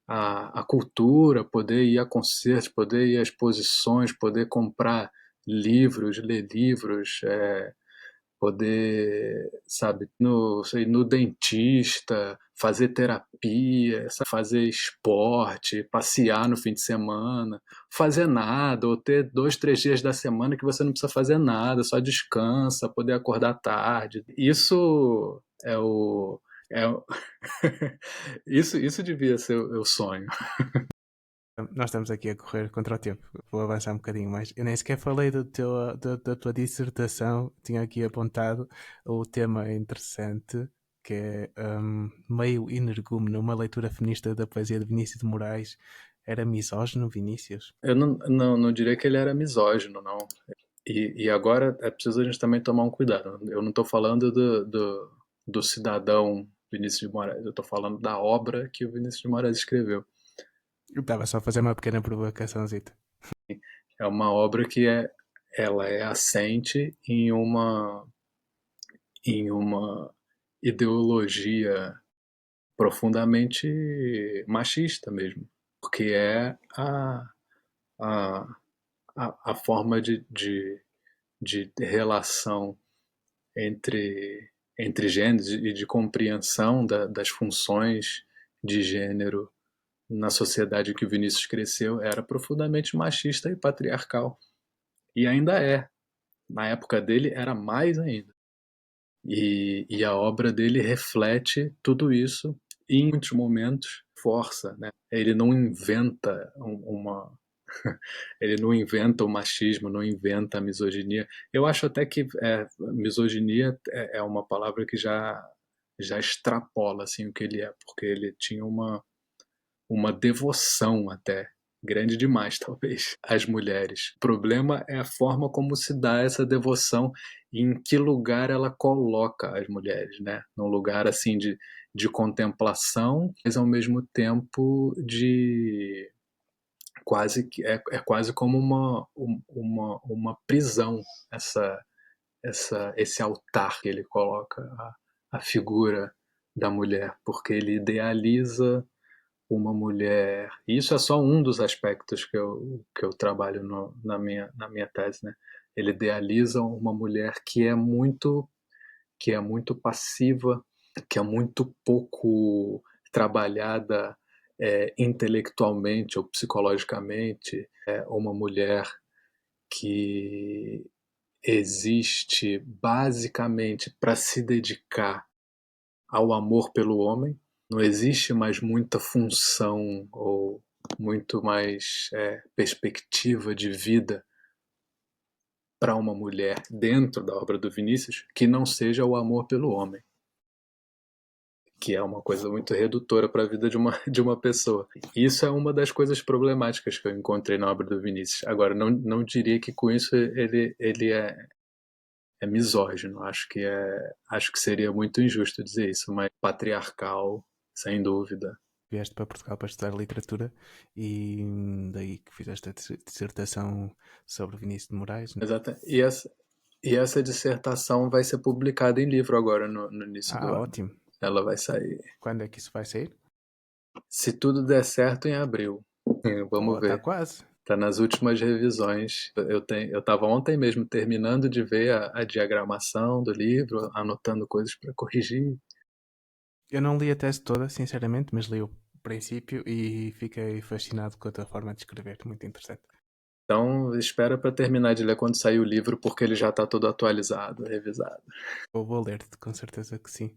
à cultura, poder ir a concertos, poder ir a exposições, poder comprar livros, ler livros, poder, sabe, no dentista, fazer terapia, fazer esporte, passear no fim de semana, fazer nada, ou ter 2, 3 dias da semana que você não precisa fazer nada, só descansa, poder acordar tarde. Isso é o. É o... isso devia ser o sonho. Nós estamos aqui a correr contra o tempo. Vou avançar um bocadinho mais. Eu nem sequer falei da tua dissertação. Tinha aqui apontado o tema interessante, que é meio energúmeno, uma leitura feminista da poesia de Vinícius de Moraes. Era misógino, Vinícius? Eu não diria que ele era misógino, não. E agora é preciso a gente também tomar um cuidado. Eu não estou falando do cidadão Vinícius de Moraes, eu estou falando da obra que o Vinícius de Moraes escreveu. Eu estava só a fazer uma pequena provocaçãozita. É uma obra que ela é assente em uma ideologia profundamente machista mesmo, porque é a, a forma de relação entre, entre gêneros e de compreensão das funções de gênero na sociedade que o Vinícius cresceu era profundamente machista e patriarcal. E ainda é. Na época dele era mais ainda. E a obra dele reflete tudo isso e em muitos momentos força, né? Ele não inventa ele não inventa o machismo, não inventa a misoginia. Eu acho até que misoginia é uma palavra que já extrapola assim o que ele é, porque ele tinha uma devoção até grande demais, talvez, às mulheres. O problema é a forma como se dá essa devoção e em que lugar ela coloca as mulheres, né? Num lugar assim de contemplação, mas ao mesmo tempo de quase que é quase como uma prisão esse altar que ele coloca a figura da mulher, porque ele idealiza uma mulher. E isso é só um dos aspectos que eu trabalho na minha tese, né? Ele idealiza uma mulher que é muito passiva, que é muito pouco trabalhada intelectualmente ou psicologicamente. É uma mulher que existe basicamente para se dedicar ao amor pelo homem. Não existe mais muita função ou muito mais perspectiva de vida para uma mulher dentro da obra do Vinícius que não seja o amor pelo homem, que é uma coisa muito redutora para a vida de uma pessoa. E isso é uma das coisas problemáticas que eu encontrei na obra do Vinícius. Agora, não diria que com isso ele é misógino. Acho que seria muito injusto dizer isso, mas patriarcal, sem dúvida. Vieste para Portugal para estudar literatura e daí que fizeste a dissertação sobre Vinícius de Moraes, né? Exato. E essa dissertação vai ser publicada em livro agora no início do Ah, ano. ótimo. Ela vai sair, Quando é que isso vai sair? se tudo der certo, em abril. Oh, Vamos está ver. quase. Está nas últimas revisões. Eu estava ontem mesmo terminando de ver a diagramação do livro, anotando coisas para corrigir. Eu não li a tese toda, sinceramente, mas li o princípio e fiquei fascinado com a tua forma de escrever. Muito interessante. Então, espera para terminar de ler quando sair o livro, porque ele já está todo atualizado, revisado. Vou ler-te, com certeza que sim.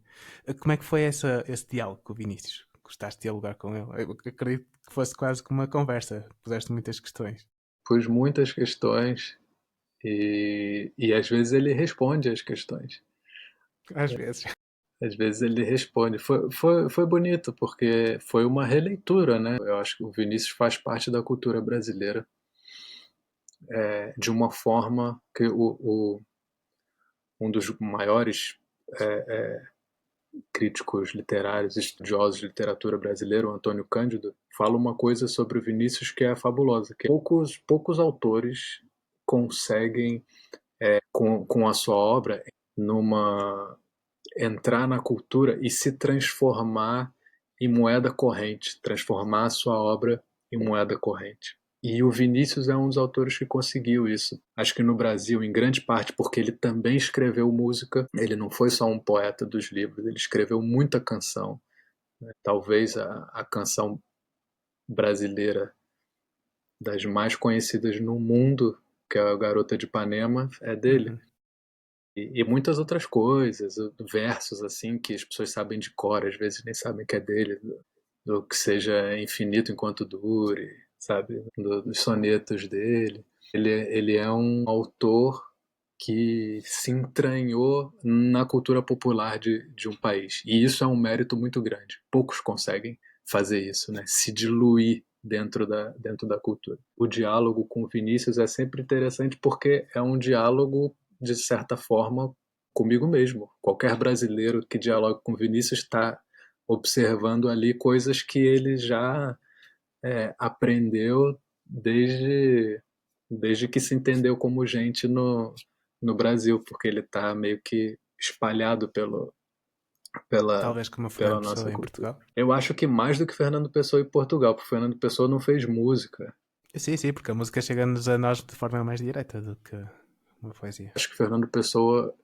Como é que foi esse diálogo com o Vinícius? Gostaste de dialogar com ele? Eu acredito que fosse quase como uma conversa. Puseste muitas questões. Pus muitas questões e às vezes ele responde às questões. Às vezes. Às vezes ele responde. Foi bonito, porque foi uma releitura, né? Eu acho que o Vinícius faz parte da cultura brasileira de uma forma que um dos maiores críticos literários, estudiosos de literatura brasileira, o Antônio Cândido, fala uma coisa sobre o Vinícius que é fabulosa, que poucos autores conseguem, com a sua obra, numa entrar na cultura e se transformar em moeda corrente, transformar a sua obra em moeda corrente. E o Vinícius é um dos autores que conseguiu isso. Acho que no Brasil, em grande parte, porque ele também escreveu música. Ele não foi só um poeta dos livros, ele escreveu muita canção. Talvez a canção brasileira das mais conhecidas no mundo, que é a Garota de Ipanema, é dele. Uhum. E muitas outras coisas, versos assim que as pessoas sabem de cor, às vezes nem sabem que é dele, do que seja infinito enquanto dure, sabe? Dos sonetos dele. Ele é um autor que se entranhou na cultura popular de um país. E isso é um mérito muito grande. Poucos conseguem fazer isso, né? Se diluir dentro da cultura. O diálogo com o Vinícius é sempre interessante porque é um diálogo, de certa forma, comigo mesmo. Qualquer brasileiro que dialoga com o Vinícius está observando ali coisas que ele já aprendeu desde que se entendeu como gente no Brasil, porque ele está meio que espalhado pela, Talvez como o pela Fernando nossa Pessoa em cultura. Portugal. Eu acho que mais do que Fernando Pessoa em Portugal, porque Fernando Pessoa não fez música. Sim, sim, porque a música chega-nos a nós de forma mais direta do que uma poesia. Acho que Fernando Pessoa,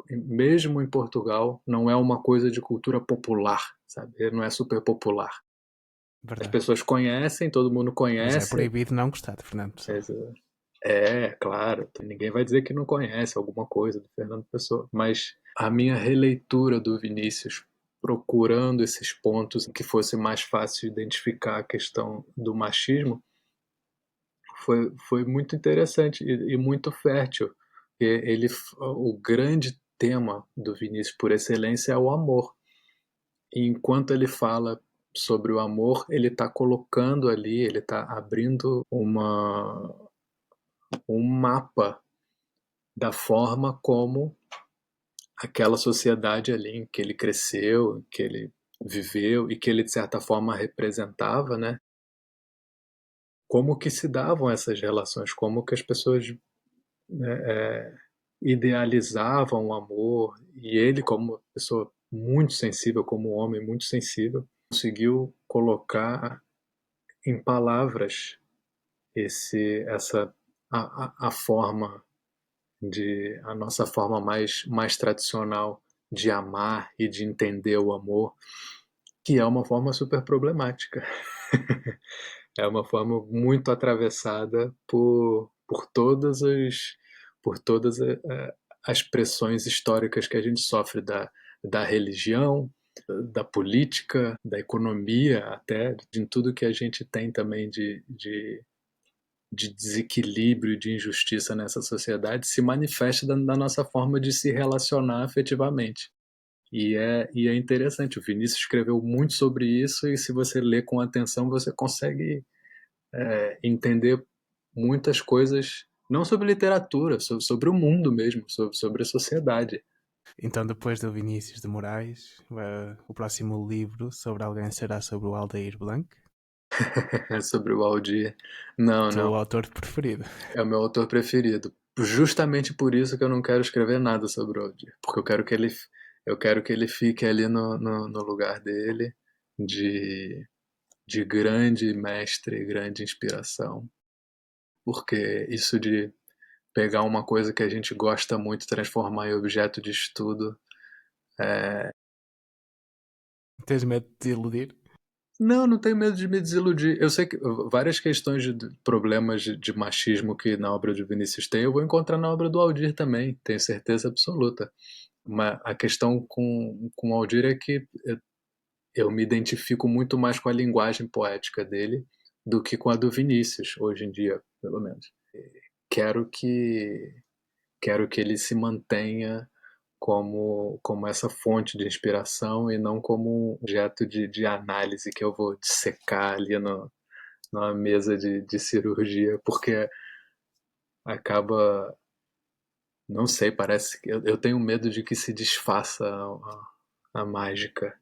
mesmo em Portugal, não é uma coisa de cultura popular, sabe? Ele não é super popular. As Verdade. pessoas conhecem, todo mundo Mas é conhece. proibido não gostar de Fernando Pessoa. Claro, ninguém vai dizer que não conhece alguma coisa do Fernando Pessoa, mas a minha releitura do Vinícius, procurando esses pontos que fosse mais fácil identificar a questão do machismo, foi muito interessante e muito fértil. O grande tema do Vinícius por excelência é o amor. E enquanto ele fala sobre o amor, ele está colocando ali, ele está abrindo um mapa da forma como aquela sociedade ali em que ele cresceu, em que ele viveu e que ele de certa forma representava, né? Como que se davam essas relações, como que as pessoas idealizavam o amor, e ele, como pessoa muito sensível, como homem muito sensível, conseguiu colocar em palavras essa a forma a nossa forma mais tradicional de amar e de entender o amor, que é uma forma super problemática. É uma forma muito atravessada por todas as pressões históricas que a gente sofre da religião, da política, da economia, até de tudo que a gente tem também de desequilíbrio, de injustiça nessa sociedade, se manifesta na nossa forma de se relacionar afetivamente. E é interessante, o Vinícius escreveu muito sobre isso, e se você lê com atenção, você consegue entender muitas coisas, não sobre literatura, sobre o mundo mesmo, sobre a sociedade. Então, depois do Vinícius de Moraes, o próximo livro sobre alguém será sobre o Aldair Blanc, Sobre o Aldir. Não, teu não. autor preferido. É o meu autor preferido. Justamente por isso que eu não quero escrever nada sobre o Aldir. Porque eu quero que ele fique ali no lugar dele, de, de grande mestre, grande inspiração. Porque isso de pegar uma coisa que a gente gosta muito, transformar em objeto de estudo. Tens medo de te iludir? Não, não tenho medo de me desiludir. Eu sei que várias questões de problemas de machismo que na obra de Vinícius tem, eu vou encontrar na obra do Aldir também, tenho certeza absoluta. Mas a questão com o Aldir é que eu me identifico muito mais com a linguagem poética dele do que com a do Vinícius, hoje em dia, pelo menos. Quero que, quero que ele se mantenha como essa fonte de inspiração e não como um objeto de análise que eu vou dissecar ali numa mesa de cirurgia, porque acaba, não sei, parece que eu tenho medo de que se desfaça a mágica,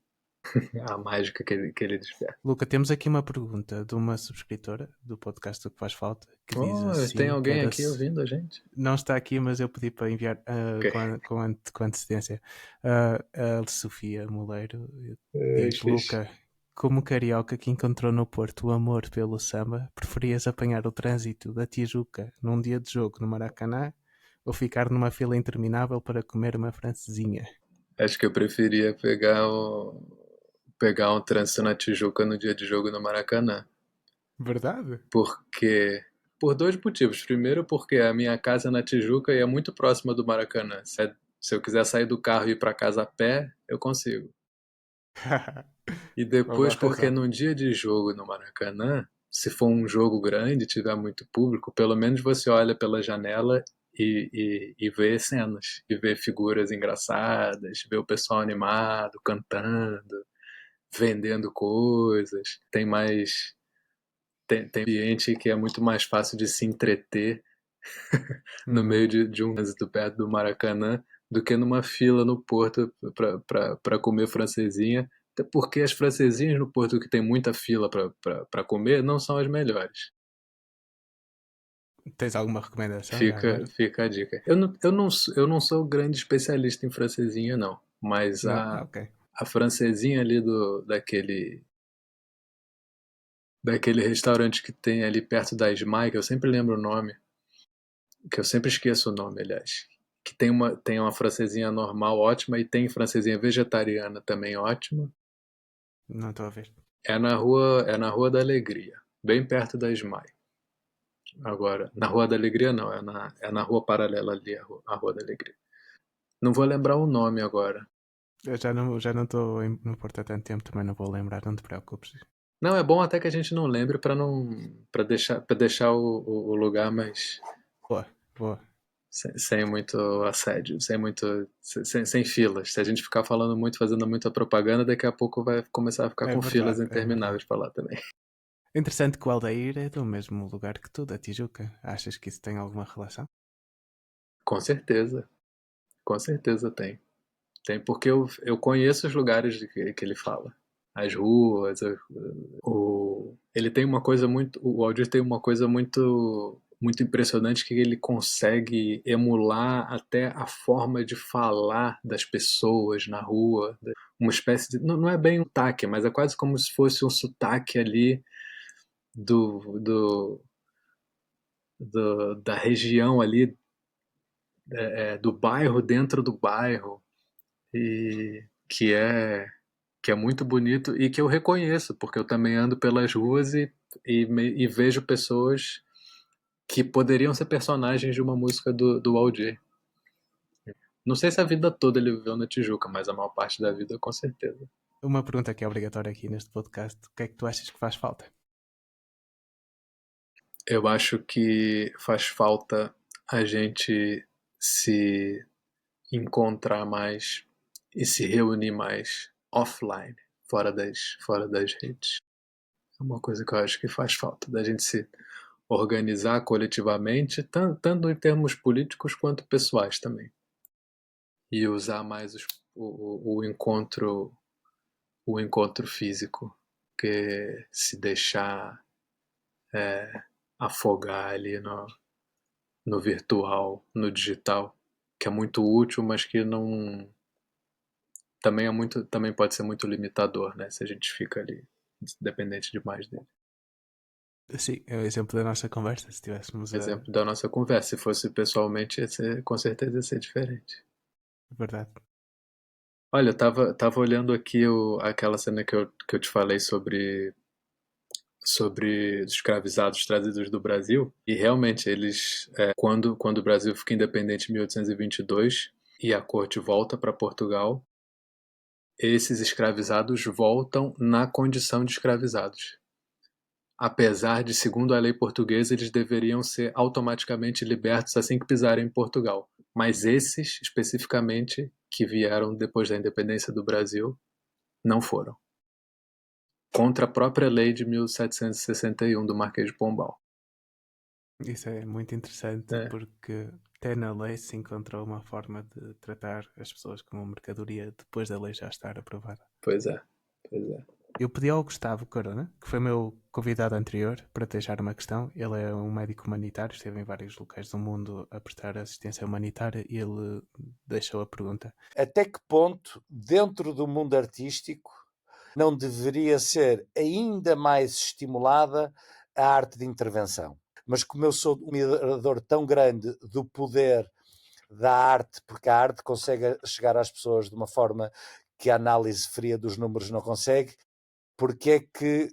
a mágica que ele desperta. Luca, temos aqui uma pergunta de uma subscritora do podcast Do Que Faz Falta, que diz Oh, tem assim, que alguém era... aqui ouvindo a gente? Não está aqui, mas eu pedi para enviar Ok. com antecedência. A Sofia Moleiro Ai, diz: que fixe. Luca, como carioca que encontrou no Porto o amor pelo samba, preferias apanhar o trânsito da Tijuca num dia de jogo no Maracanã ou ficar numa fila interminável para comer uma francesinha? Acho que eu preferia pegar um trânsito na Tijuca no dia de jogo no Maracanã. Verdade? Porque. Por dois motivos. Primeiro, porque a minha casa é na Tijuca e é muito próxima do Maracanã. Se eu quiser sair do carro e ir para casa a pé, eu consigo. E Uma boa depois, porque razão. num dia de jogo no Maracanã, se for um jogo grande, tiver muito público, pelo menos você olha pela janela e vê cenas, e vê figuras engraçadas, vê o pessoal animado, cantando, vendendo coisas. Tem mais. tem ambiente que é muito mais fácil de se entreter no meio de um trânsito perto do Maracanã do que numa fila no Porto para comer francesinha, até porque as francesinhas no Porto que tem muita fila para comer não são as melhores. Tens alguma recomendação já Fica, agora? fica a dica. Eu não sou grande especialista em francesinha, não, mas Não? Ah, ok. a francesinha ali daquele restaurante que tem ali perto da Esmai, que eu sempre lembro o nome, que eu sempre esqueço o nome, aliás. Que tem uma francesinha normal ótima e tem francesinha vegetariana também ótima. Não estou a ver. É na Rua da Alegria, bem perto da Esmai. Agora, na Rua da Alegria não, é na rua paralela ali, a Rua da Alegria. Não vou lembrar o nome agora. Eu já não estou no Porto há tanto tempo, também não vou lembrar, não te preocupes. Não, é bom até que a gente não lembre para deixar o lugar mais Boa, boa. sem muito assédio, sem filas. Se a gente ficar falando muito, fazendo muita propaganda, daqui a pouco vai começar a ficar É com filas verdade, é intermináveis verdade. para lá também. Interessante que o Aldair é do mesmo lugar que tu, da Tijuca. Achas que isso tem alguma relação? Com certeza, com certeza tem. Tem porque eu conheço os lugares que ele fala. As ruas, ele tem uma coisa muito, o Aldir tem uma coisa muito impressionante que ele consegue emular até a forma de falar das pessoas na rua, uma espécie de, não é bem um sotaque, mas é quase como se fosse um sotaque ali do, da região ali, do bairro dentro do bairro, e que é muito bonito e que eu reconheço, porque eu também ando pelas ruas e vejo pessoas que poderiam ser personagens de uma música do Aldir. Não sei se a vida toda ele viveu na Tijuca, mas a maior parte da vida com certeza. Uma pergunta que é obrigatória aqui neste podcast: o que é que tu achas que faz falta? Eu acho que faz falta a gente se encontrar mais e se reunir mais offline, fora das redes. É uma coisa que eu acho que faz falta, da gente se organizar coletivamente, tanto em termos políticos quanto pessoais também. E usar mais o encontro físico, que se deixar afogar ali no virtual, no digital, que é muito útil, mas que não também pode ser muito limitador, né? Se a gente fica ali dependente demais dele. Sim, é o exemplo da nossa conversa. Se tivéssemos a. Exemplo da nossa conversa, se fosse pessoalmente, com certeza ia ser diferente. Verdade. Olha, eu tava olhando aqui aquela cena que eu te falei sobre os escravizados trazidos do Brasil, e realmente eles, quando o Brasil fica independente em 1822 e a corte volta para Portugal, esses escravizados voltam na condição de escravizados. Apesar de, segundo a lei portuguesa, eles deveriam ser automaticamente libertos assim que pisarem em Portugal. Mas esses, especificamente, que vieram depois da independência do Brasil, não foram. Contra a própria lei de 1761 do Marquês de Pombal. Isso é muito interessante É, porque até na lei se encontrou uma forma de tratar as pessoas como mercadoria depois da lei já estar aprovada. pois é, pois é. Eu pedi ao Gustavo Corona, que foi meu convidado anterior, para te deixar uma questão. Ele é um médico humanitário, esteve em vários locais do mundo a prestar assistência humanitária e ele deixou a pergunta. Até que ponto, dentro do mundo artístico, não deveria ser ainda mais estimulada a arte de intervenção? Mas como eu sou um admirador tão grande do poder da arte, porque a arte consegue chegar às pessoas de uma forma que a análise fria dos números não consegue, porque é que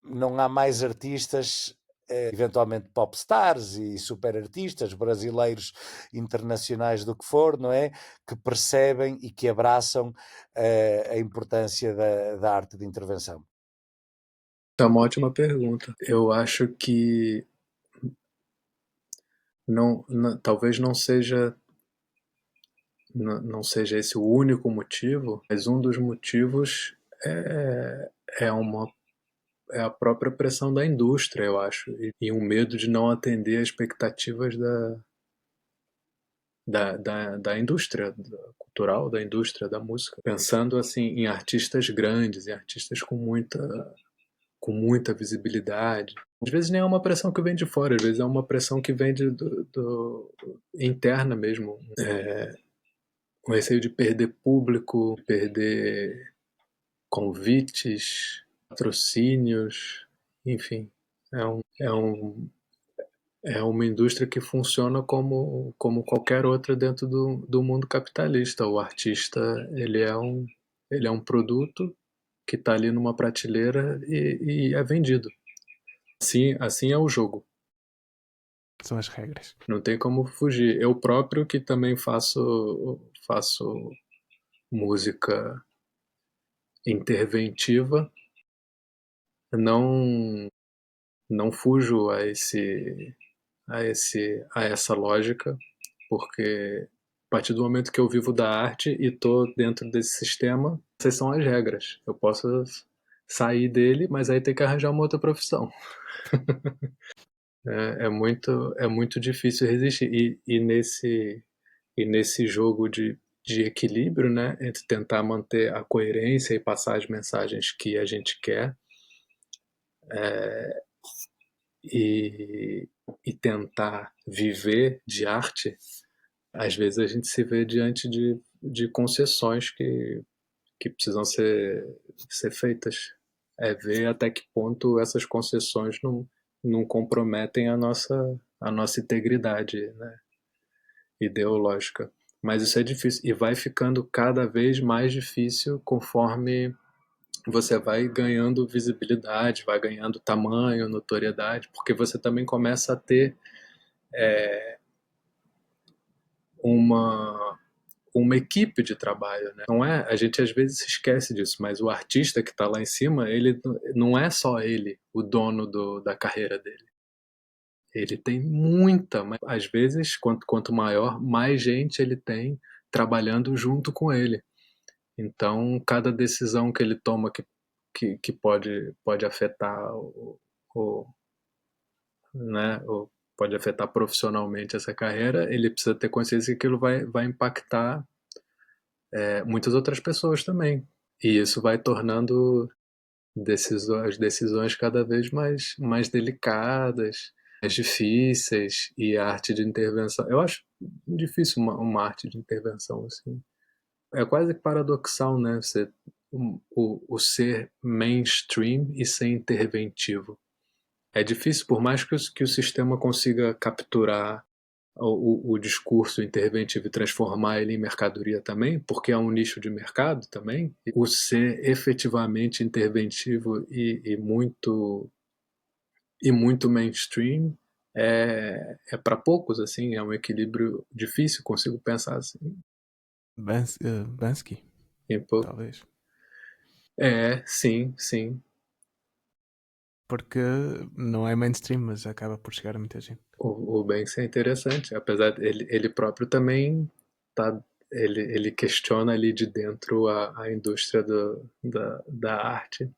não há mais artistas, eventualmente popstars e super artistas brasileiros, internacionais, do que for, não é? Que percebem e que abraçam a importância da arte de intervenção? É uma ótima pergunta. Eu acho que talvez não seja esse o único motivo, mas um dos motivos é, é uma é a própria pressão da indústria, eu acho, e um medo de não atender às expectativas da indústria cultural, da indústria da música. Pensando assim em artistas grandes, em artistas com muita visibilidade. Às vezes nem é uma pressão que vem de fora, às vezes é uma pressão que vem interna mesmo. O receio de perder público, perder convites, patrocínios, enfim. É, um, é, um, é uma indústria que funciona como qualquer outra dentro do mundo capitalista. O artista, ele é um produto que está ali numa prateleira e é vendido. Assim é o jogo. São as regras. Não tem como fugir. Eu próprio que também faço música interventiva, não não fujo a essa lógica, porque a partir do momento que eu vivo da arte e estou dentro desse sistema, essas são as regras. Eu posso sair dele, mas aí tem que arranjar uma outra profissão. É muito difícil resistir. E nesse jogo de equilíbrio, né, entre tentar manter a coerência e passar as mensagens que a gente quer, e, e tentar viver de arte, às vezes a gente se vê diante de concessões que precisam ser feitas. É ver até que ponto essas concessões não comprometem a nossa integridade, né, ideológica. Mas isso é difícil e vai ficando cada vez mais difícil conforme você vai ganhando visibilidade, vai ganhando tamanho, notoriedade, porque você também começa a ter uma uma equipe de trabalho, né? Não é, a gente às vezes se esquece disso, mas o artista que está lá em cima, ele não é só ele, o dono da carreira dele. Ele tem muita, mas às vezes quanto maior, mais gente ele tem trabalhando junto com ele. Então, cada decisão que ele toma que pode afetar o, né, pode afetar profissionalmente essa carreira, ele precisa ter consciência que aquilo vai impactar muitas outras pessoas também. E isso vai tornando as decisões cada vez mais delicadas, mais difíceis, e a arte de intervenção. Eu acho difícil uma arte de intervenção assim. É quase que paradoxal, né? O ser mainstream e ser interventivo. É difícil, por mais que o sistema consiga capturar o discurso interventivo e transformar ele em mercadoria também, porque é um nicho de mercado também, o ser efetivamente interventivo e muito mainstream é para poucos, assim, é um equilíbrio difícil, consigo pensar assim. Bansky, talvez. Sim, sim. Porque não é mainstream, mas acaba por chegar a muita gente. O Banks é interessante, apesar dele ele próprio também tá, ele questiona ali de dentro a indústria da arte.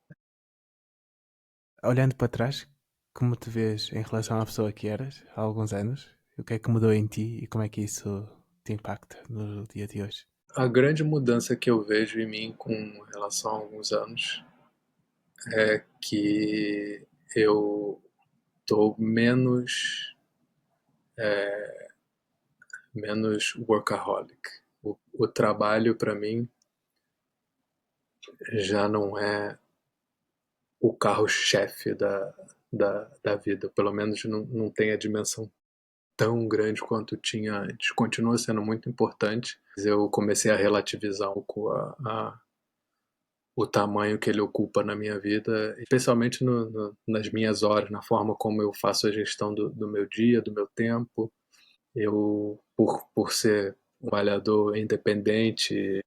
Olhando para trás, como te vês em relação à pessoa que eras há alguns anos? O que é que mudou em ti e como é que isso te impacta no dia de hoje? A grande mudança que eu vejo em mim com relação a alguns anos é que eu tô menos workaholic. O trabalho para mim já não é o carro-chefe da vida, pelo menos não tem a dimensão tão grande quanto tinha antes. Continua sendo muito importante. Eu comecei a relativizar um pouco o tamanho que ele ocupa na minha vida, especialmente nas minhas horas, na forma como eu faço a gestão do meu dia, do meu tempo. Eu, por ser um trabalhador independente,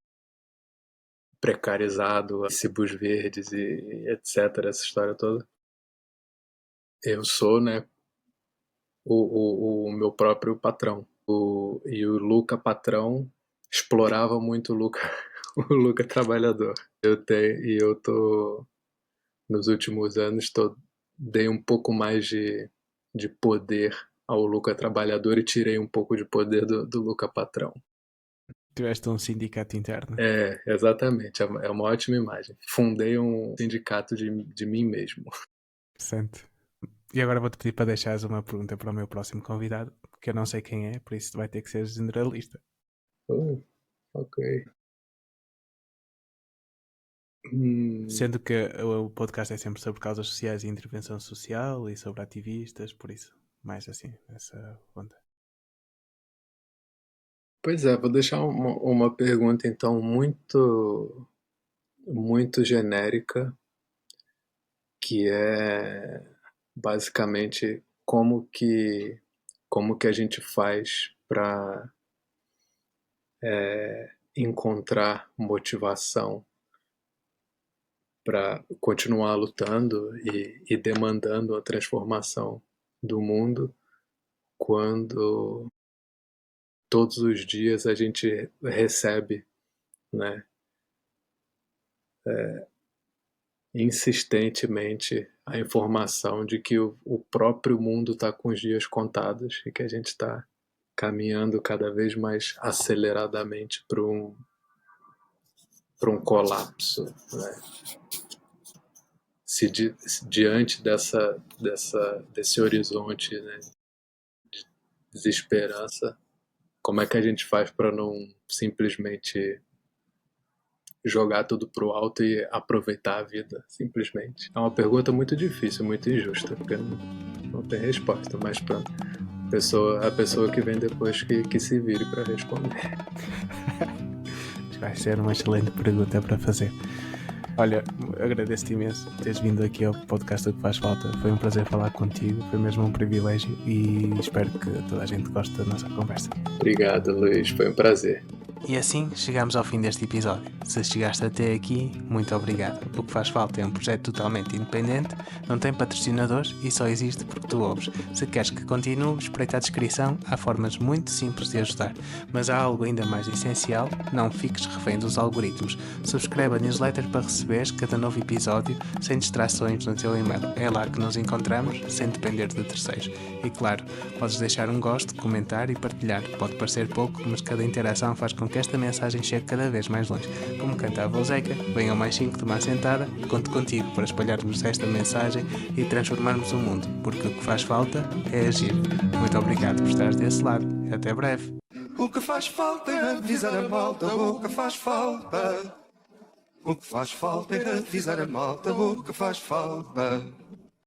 precarizado, cibos verdes e etc., essa história toda, eu sou, né, o meu próprio patrão. E o Luca patrão explorava muito o Luca, o Luca trabalhador. E eu tô nos últimos anos dei um pouco mais de poder ao Luca trabalhador e tirei um pouco de poder do Luca patrão. Tiveste um sindicato interno. Exatamente, é uma ótima imagem. Fundei um sindicato de mim mesmo. Interessante. E agora vou-te pedir para deixares uma pergunta para o meu próximo convidado, que eu não sei quem é, por isso vai ter que ser generalista. Ok. Sendo que o podcast é sempre sobre causas sociais e intervenção social e sobre ativistas, por isso, mais assim, essa onda. Pois é, vou deixar uma pergunta então muito, muito genérica, que é basicamente como que a gente faz para encontrar motivação para continuar lutando e demandando a transformação do mundo quando todos os dias a gente recebe, né, insistentemente a informação de que o próprio mundo está com os dias contados e que a gente está caminhando cada vez mais aceleradamente para um colapso, né? Se diante desse horizonte, né, de desesperança, como é que a gente faz para não simplesmente jogar tudo pro alto e aproveitar a vida, simplesmente? É uma pergunta muito difícil, muito injusta, porque não tem resposta, mas pronto. A pessoa que vem depois que se vire para responder. Vai ser uma excelente pergunta para fazer. Olha, agradeço-te imenso por teres vindo aqui ao podcast do que faz falta. Foi um prazer falar contigo, foi mesmo um privilégio e espero que toda a gente goste da nossa conversa. Obrigado, Luís, foi um prazer. E assim chegamos ao fim deste episódio. Se chegaste até aqui, muito obrigado. O que faz falta é um projeto totalmente independente, não tem patrocinadores e só existe porque tu ouves. Se queres que continue, espreita a descrição, há formas muito simples de ajudar. Mas há algo ainda mais essencial, não fiques refém dos algoritmos. Subscreve a newsletter para receberes cada novo episódio sem distrações no teu e-mail. É lá que nos encontramos, sem depender de terceiros. E claro, podes deixar um gosto, comentar e partilhar. Pode parecer pouco, mas cada interação faz com que esta mensagem chegue cada vez mais longe. Como cantava o Zeca, venham mais 5 de uma assentada, conto contigo para espalharmos esta mensagem e transformarmos o mundo, porque o que faz falta é agir. Muito obrigado por estares desse lado. Até breve. O que faz falta é avisar a malta, o que faz falta. O que faz falta é avisar a malta, o que faz falta.